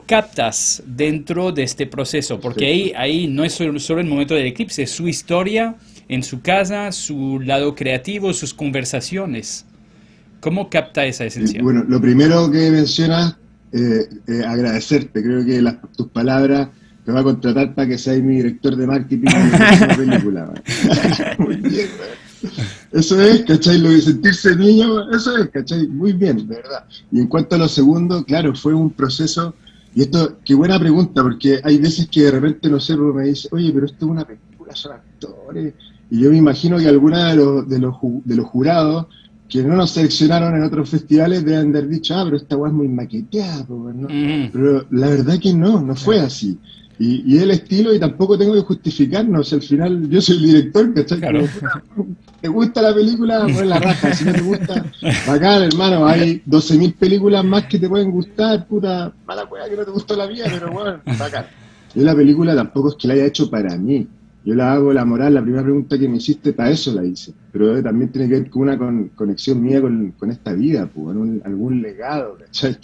captas dentro de este proceso? Porque ahí no es solo el momento del eclipse, es su historia en su casa, su lado creativo, sus conversaciones. ¿Cómo capta esa esencia? Bueno, lo primero que mencionas, agradecerte, creo que tus palabras... Te va a contratar para que seas mi director de marketing de la próxima película. Muy bien, man. Eso es, ¿cachai? Lo de sentirse niño, eso es, ¿cachai? Muy bien, de verdad. Y en cuanto a lo segundo, claro, fue un proceso, y esto, qué buena pregunta, porque hay veces que de repente, no sé, me dice, oye, pero esto es una película, son actores, y yo me imagino que alguna de los jurados que no nos seleccionaron en otros festivales deben haber dicho, pero esta weá es muy maqueteada, ¿no? Pero la verdad que no fue así. Y el estilo, y tampoco tengo que justificarnos, al final yo soy el director, ¿cachai? Claro. ¿Te gusta la película? Pues la raja, si no te gusta, bacán, hermano, hay 12.000 películas más que te pueden gustar, puta, mala weá que no te gustó la mía, pero bueno, bacán. Yo la película tampoco es que la haya hecho para mí, yo la hago la moral, la primera pregunta que me hiciste, para eso la hice, pero también tiene que ver con una conexión mía con esta vida, pues, algún legado, ¿cachai?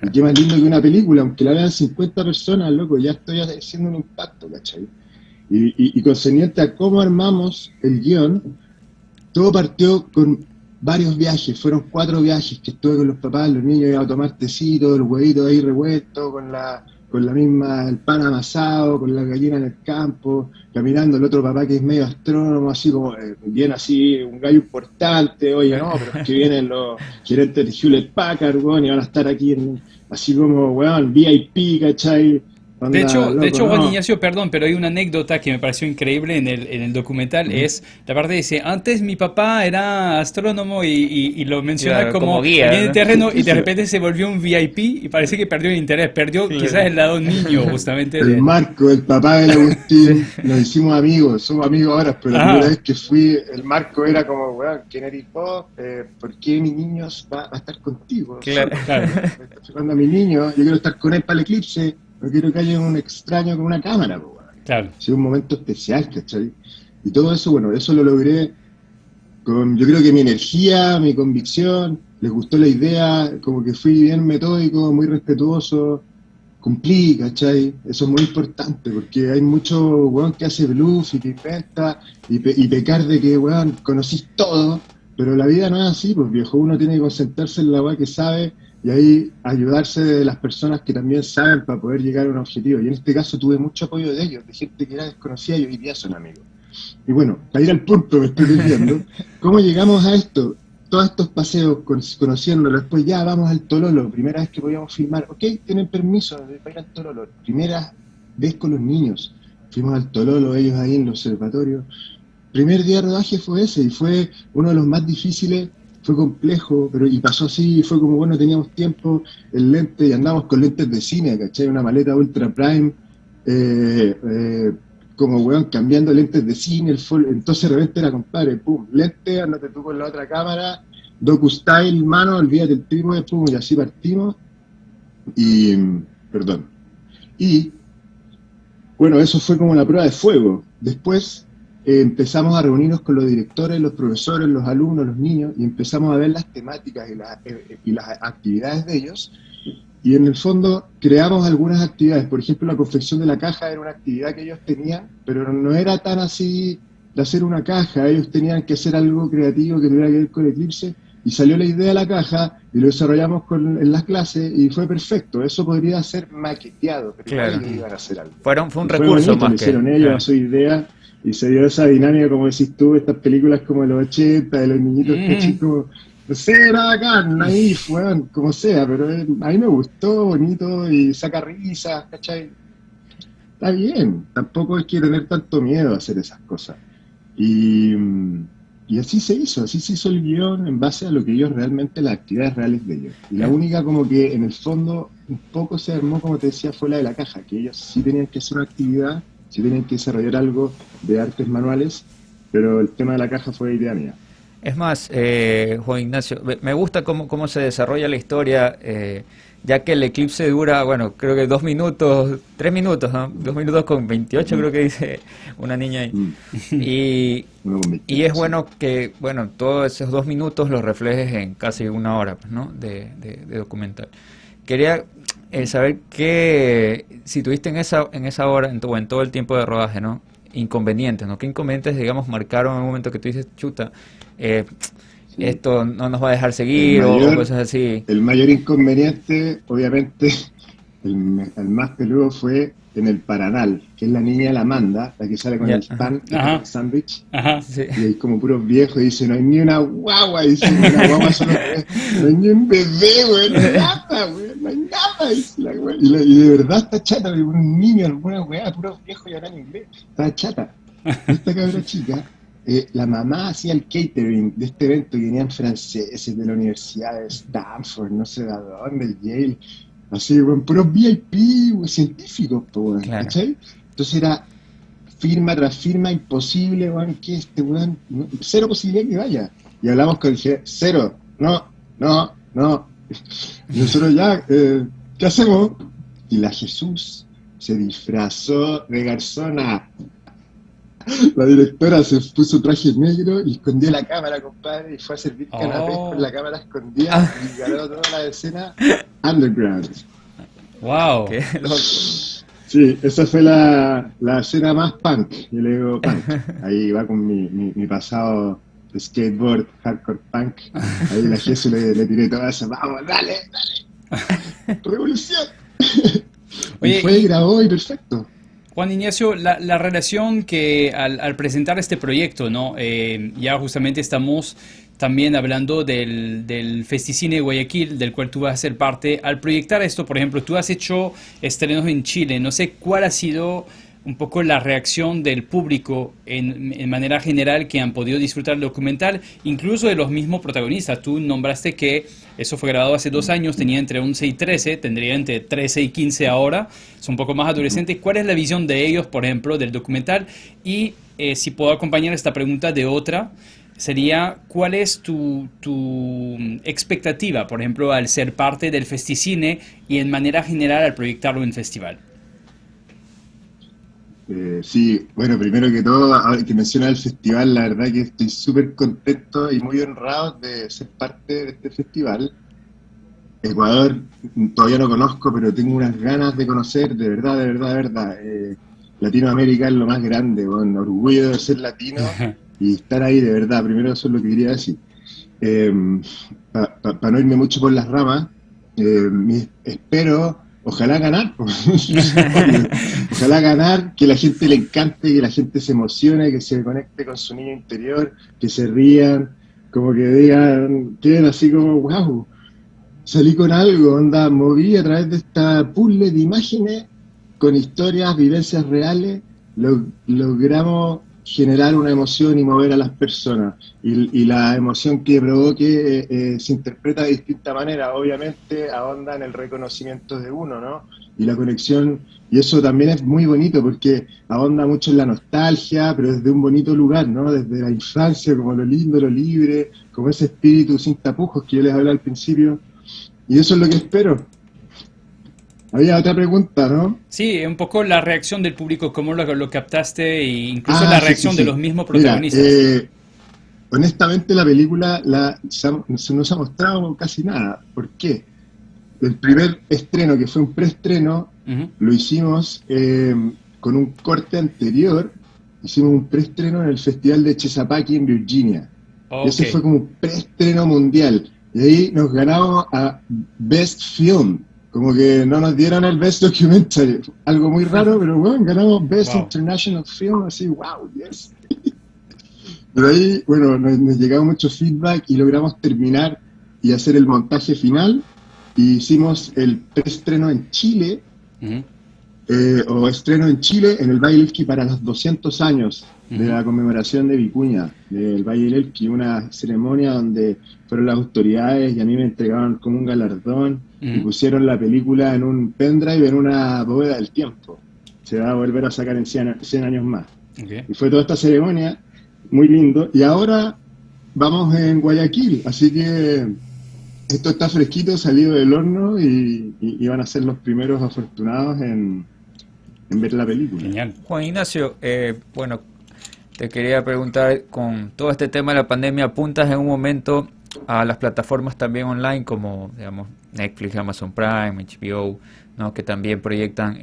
Y qué más lindo que una película, aunque la vean 50 personas, loco, ya estoy haciendo un impacto, ¿cachai? Y concerniente a cómo armamos el guión, todo partió con varios viajes, fueron 4 viajes que estuve con los papás, los niños iban a tomar tecito, el huevito ahí revuelto, con la misma, el pan amasado, con la gallina en el campo, caminando el otro papá que es medio astrónomo, así como, bien así, un gallo importante, oye, no, pero es que vienen los gerentes de Hewlett Packard, weón, y van a estar aquí así como, weón, VIP, ¿cachai? De hecho, Juan no. Ignacio, perdón, pero hay una anécdota que me pareció increíble en el documental, es la parte dice, antes mi papá era astrónomo y lo menciona Claro, como guía, bien ¿no? de terreno y de repente se volvió un VIP y parece que perdió el interés, perdió quizás el lado niño justamente. El Marco, el papá del Agustín, nos hicimos amigos, somos amigos ahora, pero la primera vez que fui, el Marco era como, weón, ¿quién eres vos? ¿Por qué mi niño va a estar contigo? Claro. Estoy firmando a mi niño, yo quiero estar con él para el eclipse. No quiero que haya un extraño con una cámara, pues, bueno. Claro. Ha sido un momento especial, ¿cachai? Y todo eso, bueno, eso lo logré con, yo creo que mi energía, mi convicción, les gustó la idea, como que fui bien metódico, muy respetuoso, cumplí, ¿cachai? Eso es muy importante, porque hay mucho weón que hace bluff y que inventa, y pecar de que, weón, conocís todo, pero la vida no es así, pues viejo, uno tiene que concentrarse en la weá que sabe, y ahí ayudarse de las personas que también saben para poder llegar a un objetivo. Y en este caso tuve mucho apoyo de ellos, de gente que era desconocida y hoy día son amigos. Y bueno, para ir al punto, me estoy diciendo, ¿cómo llegamos a esto? Todos estos paseos, conociéndolo, después ya vamos al Tololo, primera vez que podíamos filmar, ok, tienen permiso para ir al Tololo, primera vez con los niños, fuimos al Tololo, ellos ahí en el observatorio. Primer día de rodaje fue ese, y fue uno de los más difíciles. Fue complejo, pero y pasó así, fue como, bueno, teníamos tiempo, el lente, y andamos con lentes de cine, ¿cachai? Una maleta Ultra Prime, como, weón, cambiando lentes de cine, entonces de repente era, compadre, pum, lente, andate tú con la otra cámara, docu style, mano, olvídate el trípode, pum, y así partimos, y, perdón, y, bueno, eso fue como la prueba de fuego. Después empezamos a reunirnos con los directores, los profesores, los alumnos, los niños, y empezamos a ver las temáticas y las actividades de ellos, y en el fondo creamos algunas actividades. Por ejemplo, la confección de la caja era una actividad que ellos tenían, pero no era tan así de hacer una caja, ellos tenían que hacer algo creativo que tuviera que ver con Eclipse, y salió la idea de la caja, y lo desarrollamos en las clases, y fue perfecto. Eso podría ser maqueteado, pero claro, ellos iban a hacer algo. Fue un recurso bonito, más lo hicieron ellos a su idea, y se dio esa dinámica, como decís tú, estas películas como de los 80, de los niñitos chicos, no sé, era bacán, naif, weón, como sea, pero a mí me gustó, bonito, y saca risas, ¿cachai? Está bien, tampoco hay que tener tanto miedo a hacer esas cosas. Y así se hizo el guión en base a lo que ellos realmente, las actividades reales de ellos. Y la única como que en el fondo un poco se armó, como te decía, fue la de la caja, que ellos sí tenían que hacer una actividad, sí tenían que desarrollar algo de artes manuales, pero el tema de la caja fue idea mía. Es más, Juan Ignacio, me gusta cómo se desarrolla la historia, ya que el eclipse dura, bueno, creo que 2 minutos, 3 minutos, ¿no? 2 minutos con 28 creo que dice una niña ahí. Y es bueno que, bueno, todos esos 2 minutos los reflejes en casi 1 hora, ¿no? de documental. Quería saber si tuviste en esa hora, o en todo el tiempo de rodaje, ¿no? Inconvenientes, ¿no? ¿Qué inconvenientes, digamos, marcaron en un momento que tú dices, chuta, esto no nos va a dejar seguir, o cosas así? El mayor inconveniente, obviamente, el más peludo fue en el Paranal, que es la niña de la Amanda, la que sale con el pan, el sándwich, y hay como puros viejos, y dice, no hay ni una guagua, dice, una guagua solo, no hay ni un bebé, güey, no hay nada, güey, no hay nada, dice la güey. Y de verdad está chata, un niño, alguna weá, puros viejos y hablan inglés, está chata. Esta cabra chica, la mamá hacía el catering de este evento, y venían franceses de la Universidad de Stanford, no sé de dónde, el Yale, así, bueno, puros VIP, científicos, pues, claro. ¿Cachai? Entonces era firma tras firma, imposible, weón, que este weón, cero posibilidad que vaya. Y hablamos con el jefe, cero, no. Y nosotros ya, ¿qué hacemos? Y la Jesús se disfrazó de garzona. La directora se puso traje negro y escondió la cámara, compadre, y fue a servir canapés con la cámara escondida y ganó toda la escena underground. ¡Wow! Sí, esa fue la escena más punk, yo le digo punk. Ahí va con mi pasado de skateboard, hardcore punk. Ahí la Jesús le tiré toda esa, vamos, dale, revolución. Oye, y fue, grabó y perfecto. Juan Ignacio, la relación que al presentar este proyecto, ¿no? Ya justamente estamos también hablando del Festicine Guayaquil, del cual tú vas a ser parte. Al proyectar esto, por ejemplo, tú has hecho estrenos en Chile. No sé cuál ha sido un poco la reacción del público en manera general que han podido disfrutar el documental, incluso de los mismos protagonistas. Tú nombraste que eso fue grabado hace 2 años, tenía entre 11 y 13, tendría entre 13 y 15 ahora, son un poco más adolescentes. ¿Cuál es la visión de ellos, por ejemplo, del documental? Y si puedo acompañar esta pregunta de otra, sería, ¿cuál es tu expectativa, por ejemplo, al ser parte del Festicine y en manera general al proyectarlo en festival? Sí, bueno, primero que todo, ahora que menciona el festival, la verdad que estoy súper contento y muy honrado de ser parte de este festival. Ecuador todavía no conozco, pero tengo unas ganas de conocer, de verdad. Latinoamérica es lo más grande, con orgullo de ser latino y estar ahí, de verdad. Primero eso es lo que quería decir. Para no irme mucho por las ramas, espero... Ojalá ganar, ojalá ganar, que la gente le encante, que la gente se emocione, que se conecte con su niño interior, que se rían, como que digan, queden así como, wow, salí con algo, onda, moví a través de esta puzzle de imágenes, con historias, vivencias reales, logramos generar una emoción y mover a las personas. Y la emoción que provoque se interpreta de distinta manera. Obviamente ahonda en el reconocimiento de uno, ¿no? Y la conexión, y eso también es muy bonito porque ahonda mucho en la nostalgia, pero desde un bonito lugar, ¿no? Desde la infancia, como lo lindo, lo libre, como ese espíritu sin tapujos que yo les hablé al principio. Y eso es lo que espero. Había otra pregunta, ¿no? Sí, un poco la reacción del público, cómo lo captaste, e incluso la reacción de los mismos protagonistas. Mira, honestamente la película se nos ha mostrado casi nada. ¿Por qué? El primer estreno, que fue un preestreno, lo hicimos con un corte anterior. Hicimos un preestreno en el Festival de Chesapeake en Virginia. Okay. Ese fue como un preestreno mundial. Y ahí nos ganamos a Best Film. Como que no nos dieron el Best Documentary, algo muy raro, pero bueno, ganamos Best International Film, así, wow, yes. Pero ahí, bueno, nos llegaba mucho feedback y logramos terminar y hacer el montaje final. Y hicimos el preestreno en Chile, o estreno en Chile, en el Valle del Elqui para los 200 años de la conmemoración de Vicuña, del Valle del Elqui, una ceremonia donde fueron las autoridades y a mí me entregaron como un galardón y pusieron la película en un pendrive en una bóveda del tiempo. Se va a volver a sacar en 100 años más. Okay. Y fue toda esta ceremonia, muy lindo. Y ahora vamos en Guayaquil, así que esto está fresquito, salido del horno y van a ser los primeros afortunados en ver la película. Genial. Juan Ignacio, bueno, te quería preguntar, con todo este tema de la pandemia, ¿apuntas en un momento a las plataformas también online como, digamos, Netflix, Amazon Prime, HBO, ¿no? Que también proyectan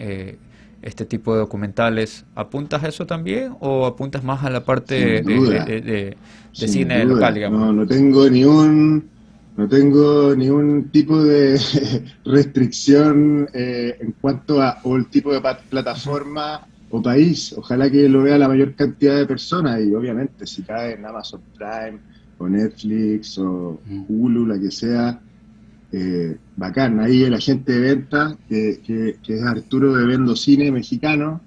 este tipo de documentales? ¿Apuntas a eso también o apuntas más a la parte de cine local, digamos? No tengo ni un tipo de restricción en cuanto a o el tipo de plataforma o país. Ojalá que lo vea la mayor cantidad de personas y obviamente si cae en Amazon Prime o Netflix o Hulu, la que sea, bacán. Ahí el agente de venta, que es Arturo de Vendo Cine, mexicano,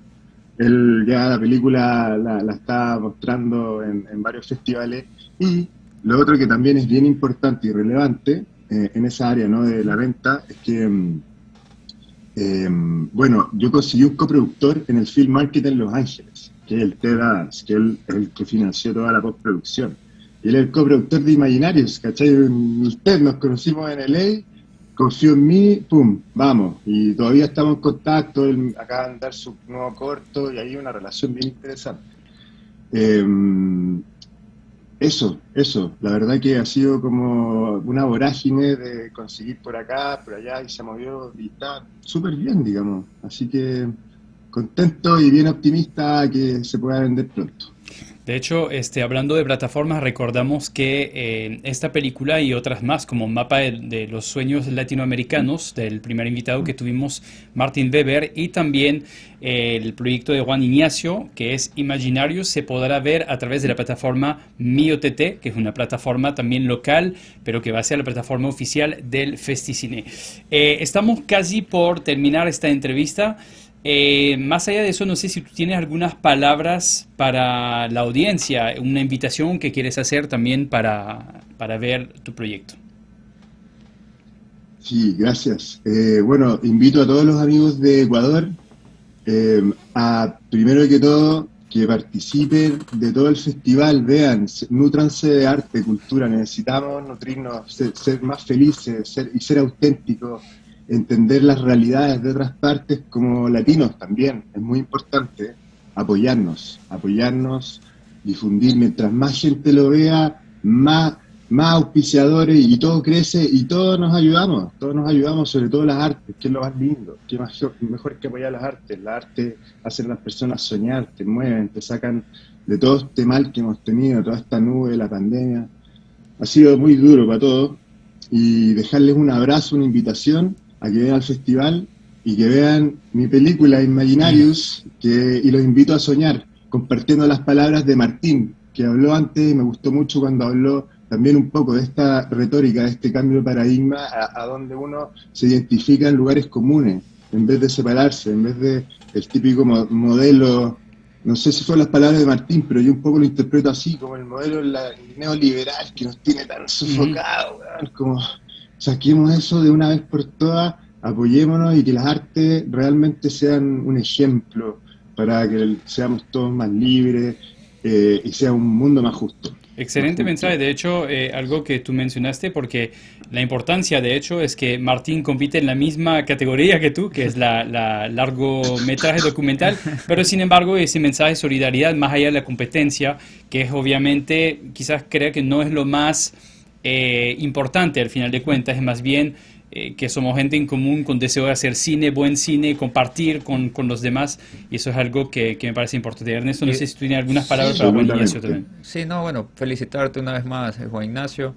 él ya la película la está mostrando en varios festivales. Y lo otro que también es bien importante y relevante en esa área, ¿no?, de la venta, es que, bueno, yo conseguí un coproductor en el Film Market en Los Ángeles, que es el Ted Adams, que es el que financió toda la postproducción. Y él es el coproductor de Imaginarios, ¿cachai? Usted, nos conocimos en LA, confió en mí, pum, vamos. Y todavía estamos en contacto, él acaba de dar su nuevo corto y hay una relación bien interesante. Eso, la verdad que ha sido como una vorágine de conseguir por acá, por allá, y se movió y está súper bien, digamos. Así que contento y bien optimista que se pueda vender pronto. De hecho, hablando de plataformas, recordamos que esta película y otras más, como Mapa de los Sueños Latinoamericanos, del primer invitado que tuvimos, Martín Weber, y también el proyecto de Juan Ignacio, que es Imaginarius, se podrá ver a través de la plataforma MioTT, que es una plataforma también local, pero que va a ser la plataforma oficial del Festicine. Estamos casi por terminar esta entrevista. Más allá de eso, no sé si tú tienes algunas palabras para la audiencia, una invitación que quieres hacer también para ver tu proyecto. Sí, gracias. Bueno, invito a todos los amigos de Ecuador a, primero que todo, que participen de todo el festival, vean, nútranse de arte, cultura, necesitamos nutrirnos, ser más felices, ser auténticos, entender las realidades de otras partes como latinos también, es muy importante apoyarnos, difundir, mientras más gente lo vea, más auspiciadores y todo crece y todos nos ayudamos, sobre todo las artes, que es lo más lindo, que mejor que apoyar las artes hacen a las personas soñar, te mueven, te sacan de todo este mal que hemos tenido, toda esta nube de la pandemia, ha sido muy duro para todos, y dejarles un abrazo, una invitación a que vean al festival y que vean mi película Imaginarius, y los invito a soñar, compartiendo las palabras de Martín, que habló antes, y me gustó mucho cuando habló también un poco de esta retórica, de este cambio de paradigma, a donde uno se identifica en lugares comunes, en vez de separarse, en vez de el típico modelo, no sé si fueron las palabras de Martín, pero yo un poco lo interpreto así, como el modelo neoliberal que nos tiene tan sofocados, como saquemos eso de una vez por todas, apoyémonos y que las artes realmente sean un ejemplo para que seamos todos más libres y sea un mundo más justo. Excelente mensaje, de hecho, algo que tú mencionaste, porque la importancia, de hecho, es que Martín compite en la misma categoría que tú, que es la largometraje documental, pero sin embargo ese mensaje de solidaridad, más allá de la competencia, que es obviamente, quizás crea que no es lo más importante al final de cuentas, es más bien que somos gente en común con deseo de hacer cine, buen cine, compartir con los demás, y eso es algo que me parece importante. Ernesto, no sé si tú tienes algunas palabras para Juan Ignacio también. Sí, no, bueno, felicitarte una vez más, Juan Ignacio.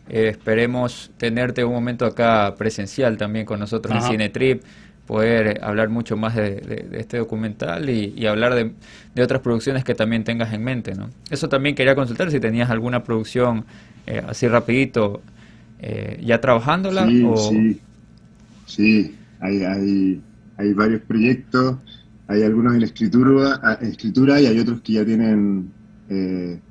Esperemos tenerte un momento acá presencial también con nosotros en Cinetrip, poder hablar mucho más de este documental y hablar de otras producciones que también tengas en mente, ¿no? Eso también quería consultar, si tenías alguna producción así rapidito, ¿ya trabajándola? Sí, hay varios proyectos, hay algunos en escritura y hay otros que ya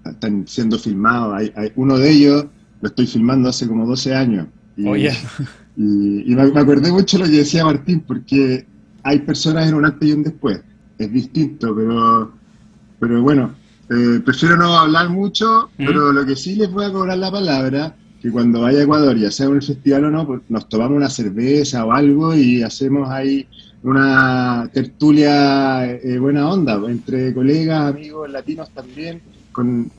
están siendo filmados. Hay uno de ellos lo estoy filmando hace como 12 años. Y me acordé mucho de lo que decía Martín, porque hay personas en un antes y un después. Es distinto, pero bueno, prefiero no hablar mucho, pero lo que sí les voy a cobrar la palabra, que cuando vaya a Ecuador, ya sea en el festival o no, pues nos tomamos una cerveza o algo y hacemos ahí una tertulia buena onda, entre colegas, amigos latinos también, con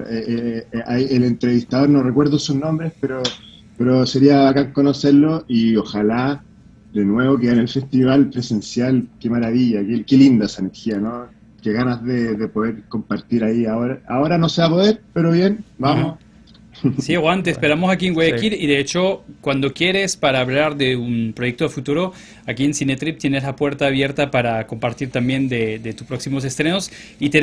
el entrevistador, no recuerdo sus nombres, pero sería bacán conocerlo y ojalá de nuevo que en el festival presencial. Qué maravilla, qué linda esa energía, ¿no? Qué ganas de poder compartir ahí ahora no se va a poder, pero bien, vamos. Sí, Juan, te esperamos aquí en Guayaquil, y de hecho, cuando quieres para hablar de un proyecto de futuro, aquí en Cinetrip tienes la puerta abierta para compartir también de tus próximos estrenos, y te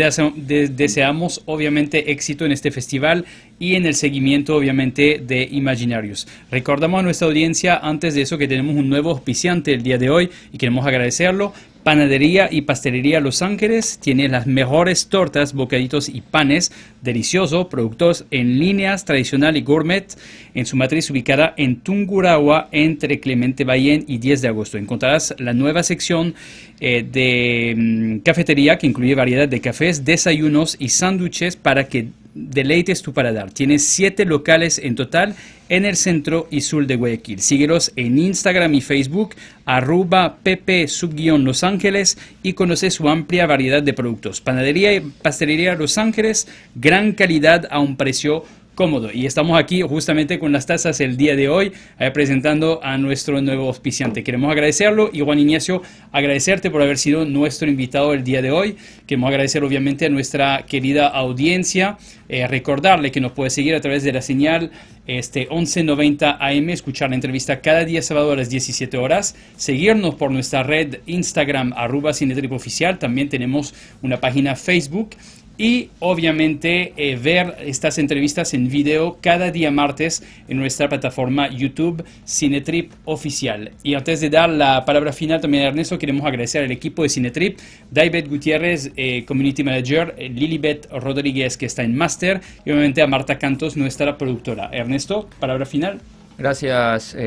deseamos obviamente éxito en este festival y en el seguimiento obviamente de Imaginarius. Recordamos a nuestra audiencia antes de eso que tenemos un nuevo auspiciante el día de hoy y queremos agradecerlo. Panadería y Pastelería Los Ángeles tiene las mejores tortas, bocaditos y panes deliciosos, productos en líneas tradicional y gourmet, en su matriz ubicada en Tungurahua, entre Clemente Ballén y 10 de agosto. Encontrarás la nueva sección de cafetería, que incluye variedad de cafés, desayunos y sándwiches para que deleites tu paladar. Tiene 7 locales en total en el centro y sur de Guayaquil. Síguelos en Instagram y Facebook, @pp_Los Ángeles, y conoce su amplia variedad de productos. Panadería y pastelería Los Ángeles, gran calidad a un precio cómodo. Y estamos aquí justamente con las tazas el día de hoy, presentando a nuestro nuevo auspiciante. Queremos agradecerlo, y Juan Ignacio, agradecerte por haber sido nuestro invitado el día de hoy. Queremos agradecer obviamente a nuestra querida audiencia, recordarle que nos puede seguir a través de la señal 1190 AM, escuchar la entrevista cada día sábado a las 17 horas, seguirnos por nuestra red Instagram @cinetripoficial, también tenemos una página Facebook, y obviamente ver estas entrevistas en video cada día martes en nuestra plataforma YouTube Cinetrip Oficial. Y antes de dar la palabra final también a Ernesto, queremos agradecer al equipo de Cinetrip, David Gutiérrez, Community Manager, Lilibet Rodríguez, que está en Máster, y obviamente a Marta Cantos, nuestra productora. Ernesto, palabra final. Gracias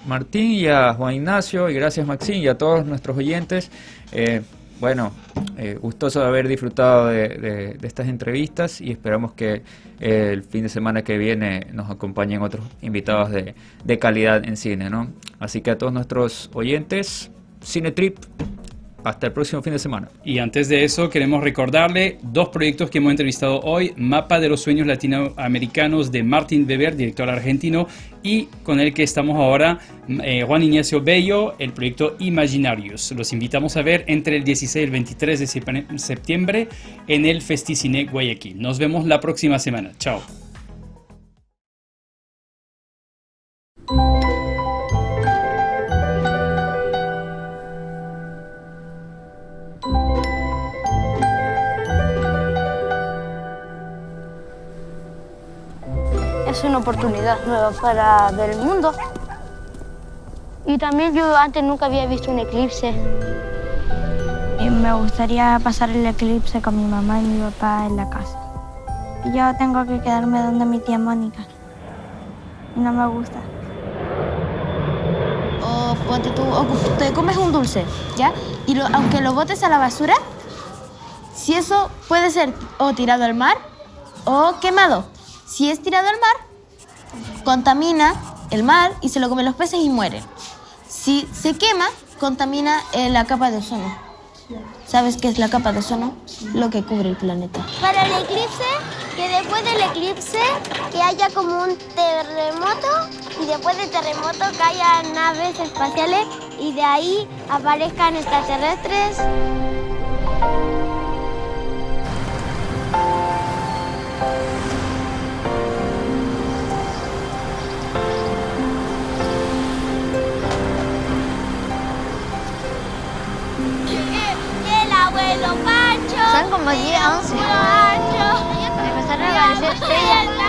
Martín, y a Juan Ignacio, y gracias Maxine, y a todos nuestros oyentes. Gustoso de haber disfrutado de estas entrevistas, y esperamos que el fin de semana que viene nos acompañen otros invitados de calidad en cine, ¿no? Así que a todos nuestros oyentes, Cinetrip, hasta el próximo fin de semana. Y antes de eso, queremos recordarle 2 proyectos que hemos entrevistado hoy: Mapa de los Sueños Latinoamericanos, de Martín Weber, director argentino, y con el que estamos ahora, Juan Ignacio Bello, el proyecto Imaginarios. Los invitamos a ver entre el 16 y el 23 de septiembre en el Festicine Guayaquil. Nos vemos la próxima semana. Chao. Es una oportunidad nueva para ver el mundo. Y también yo antes nunca había visto un eclipse. Me gustaría pasar el eclipse con mi mamá y mi papá en la casa. Y yo tengo que quedarme donde mi tía Mónica. Y no me gusta. O ponte tú, o te comes un dulce, ¿ya? Y aunque lo botes a la basura, si eso puede ser o tirado al mar o quemado. Si es tirado al mar, contamina el mar y se lo comen los peces y mueren. Si se quema, contamina la capa de ozono. ¿Sabes qué es la capa de ozono? Lo que cubre el planeta. Para el eclipse, que después del eclipse que haya como un terremoto, y después del terremoto que haya naves espaciales y de ahí aparezcan extraterrestres. Son como 10, 11. Empezaron a aparecer estrellas.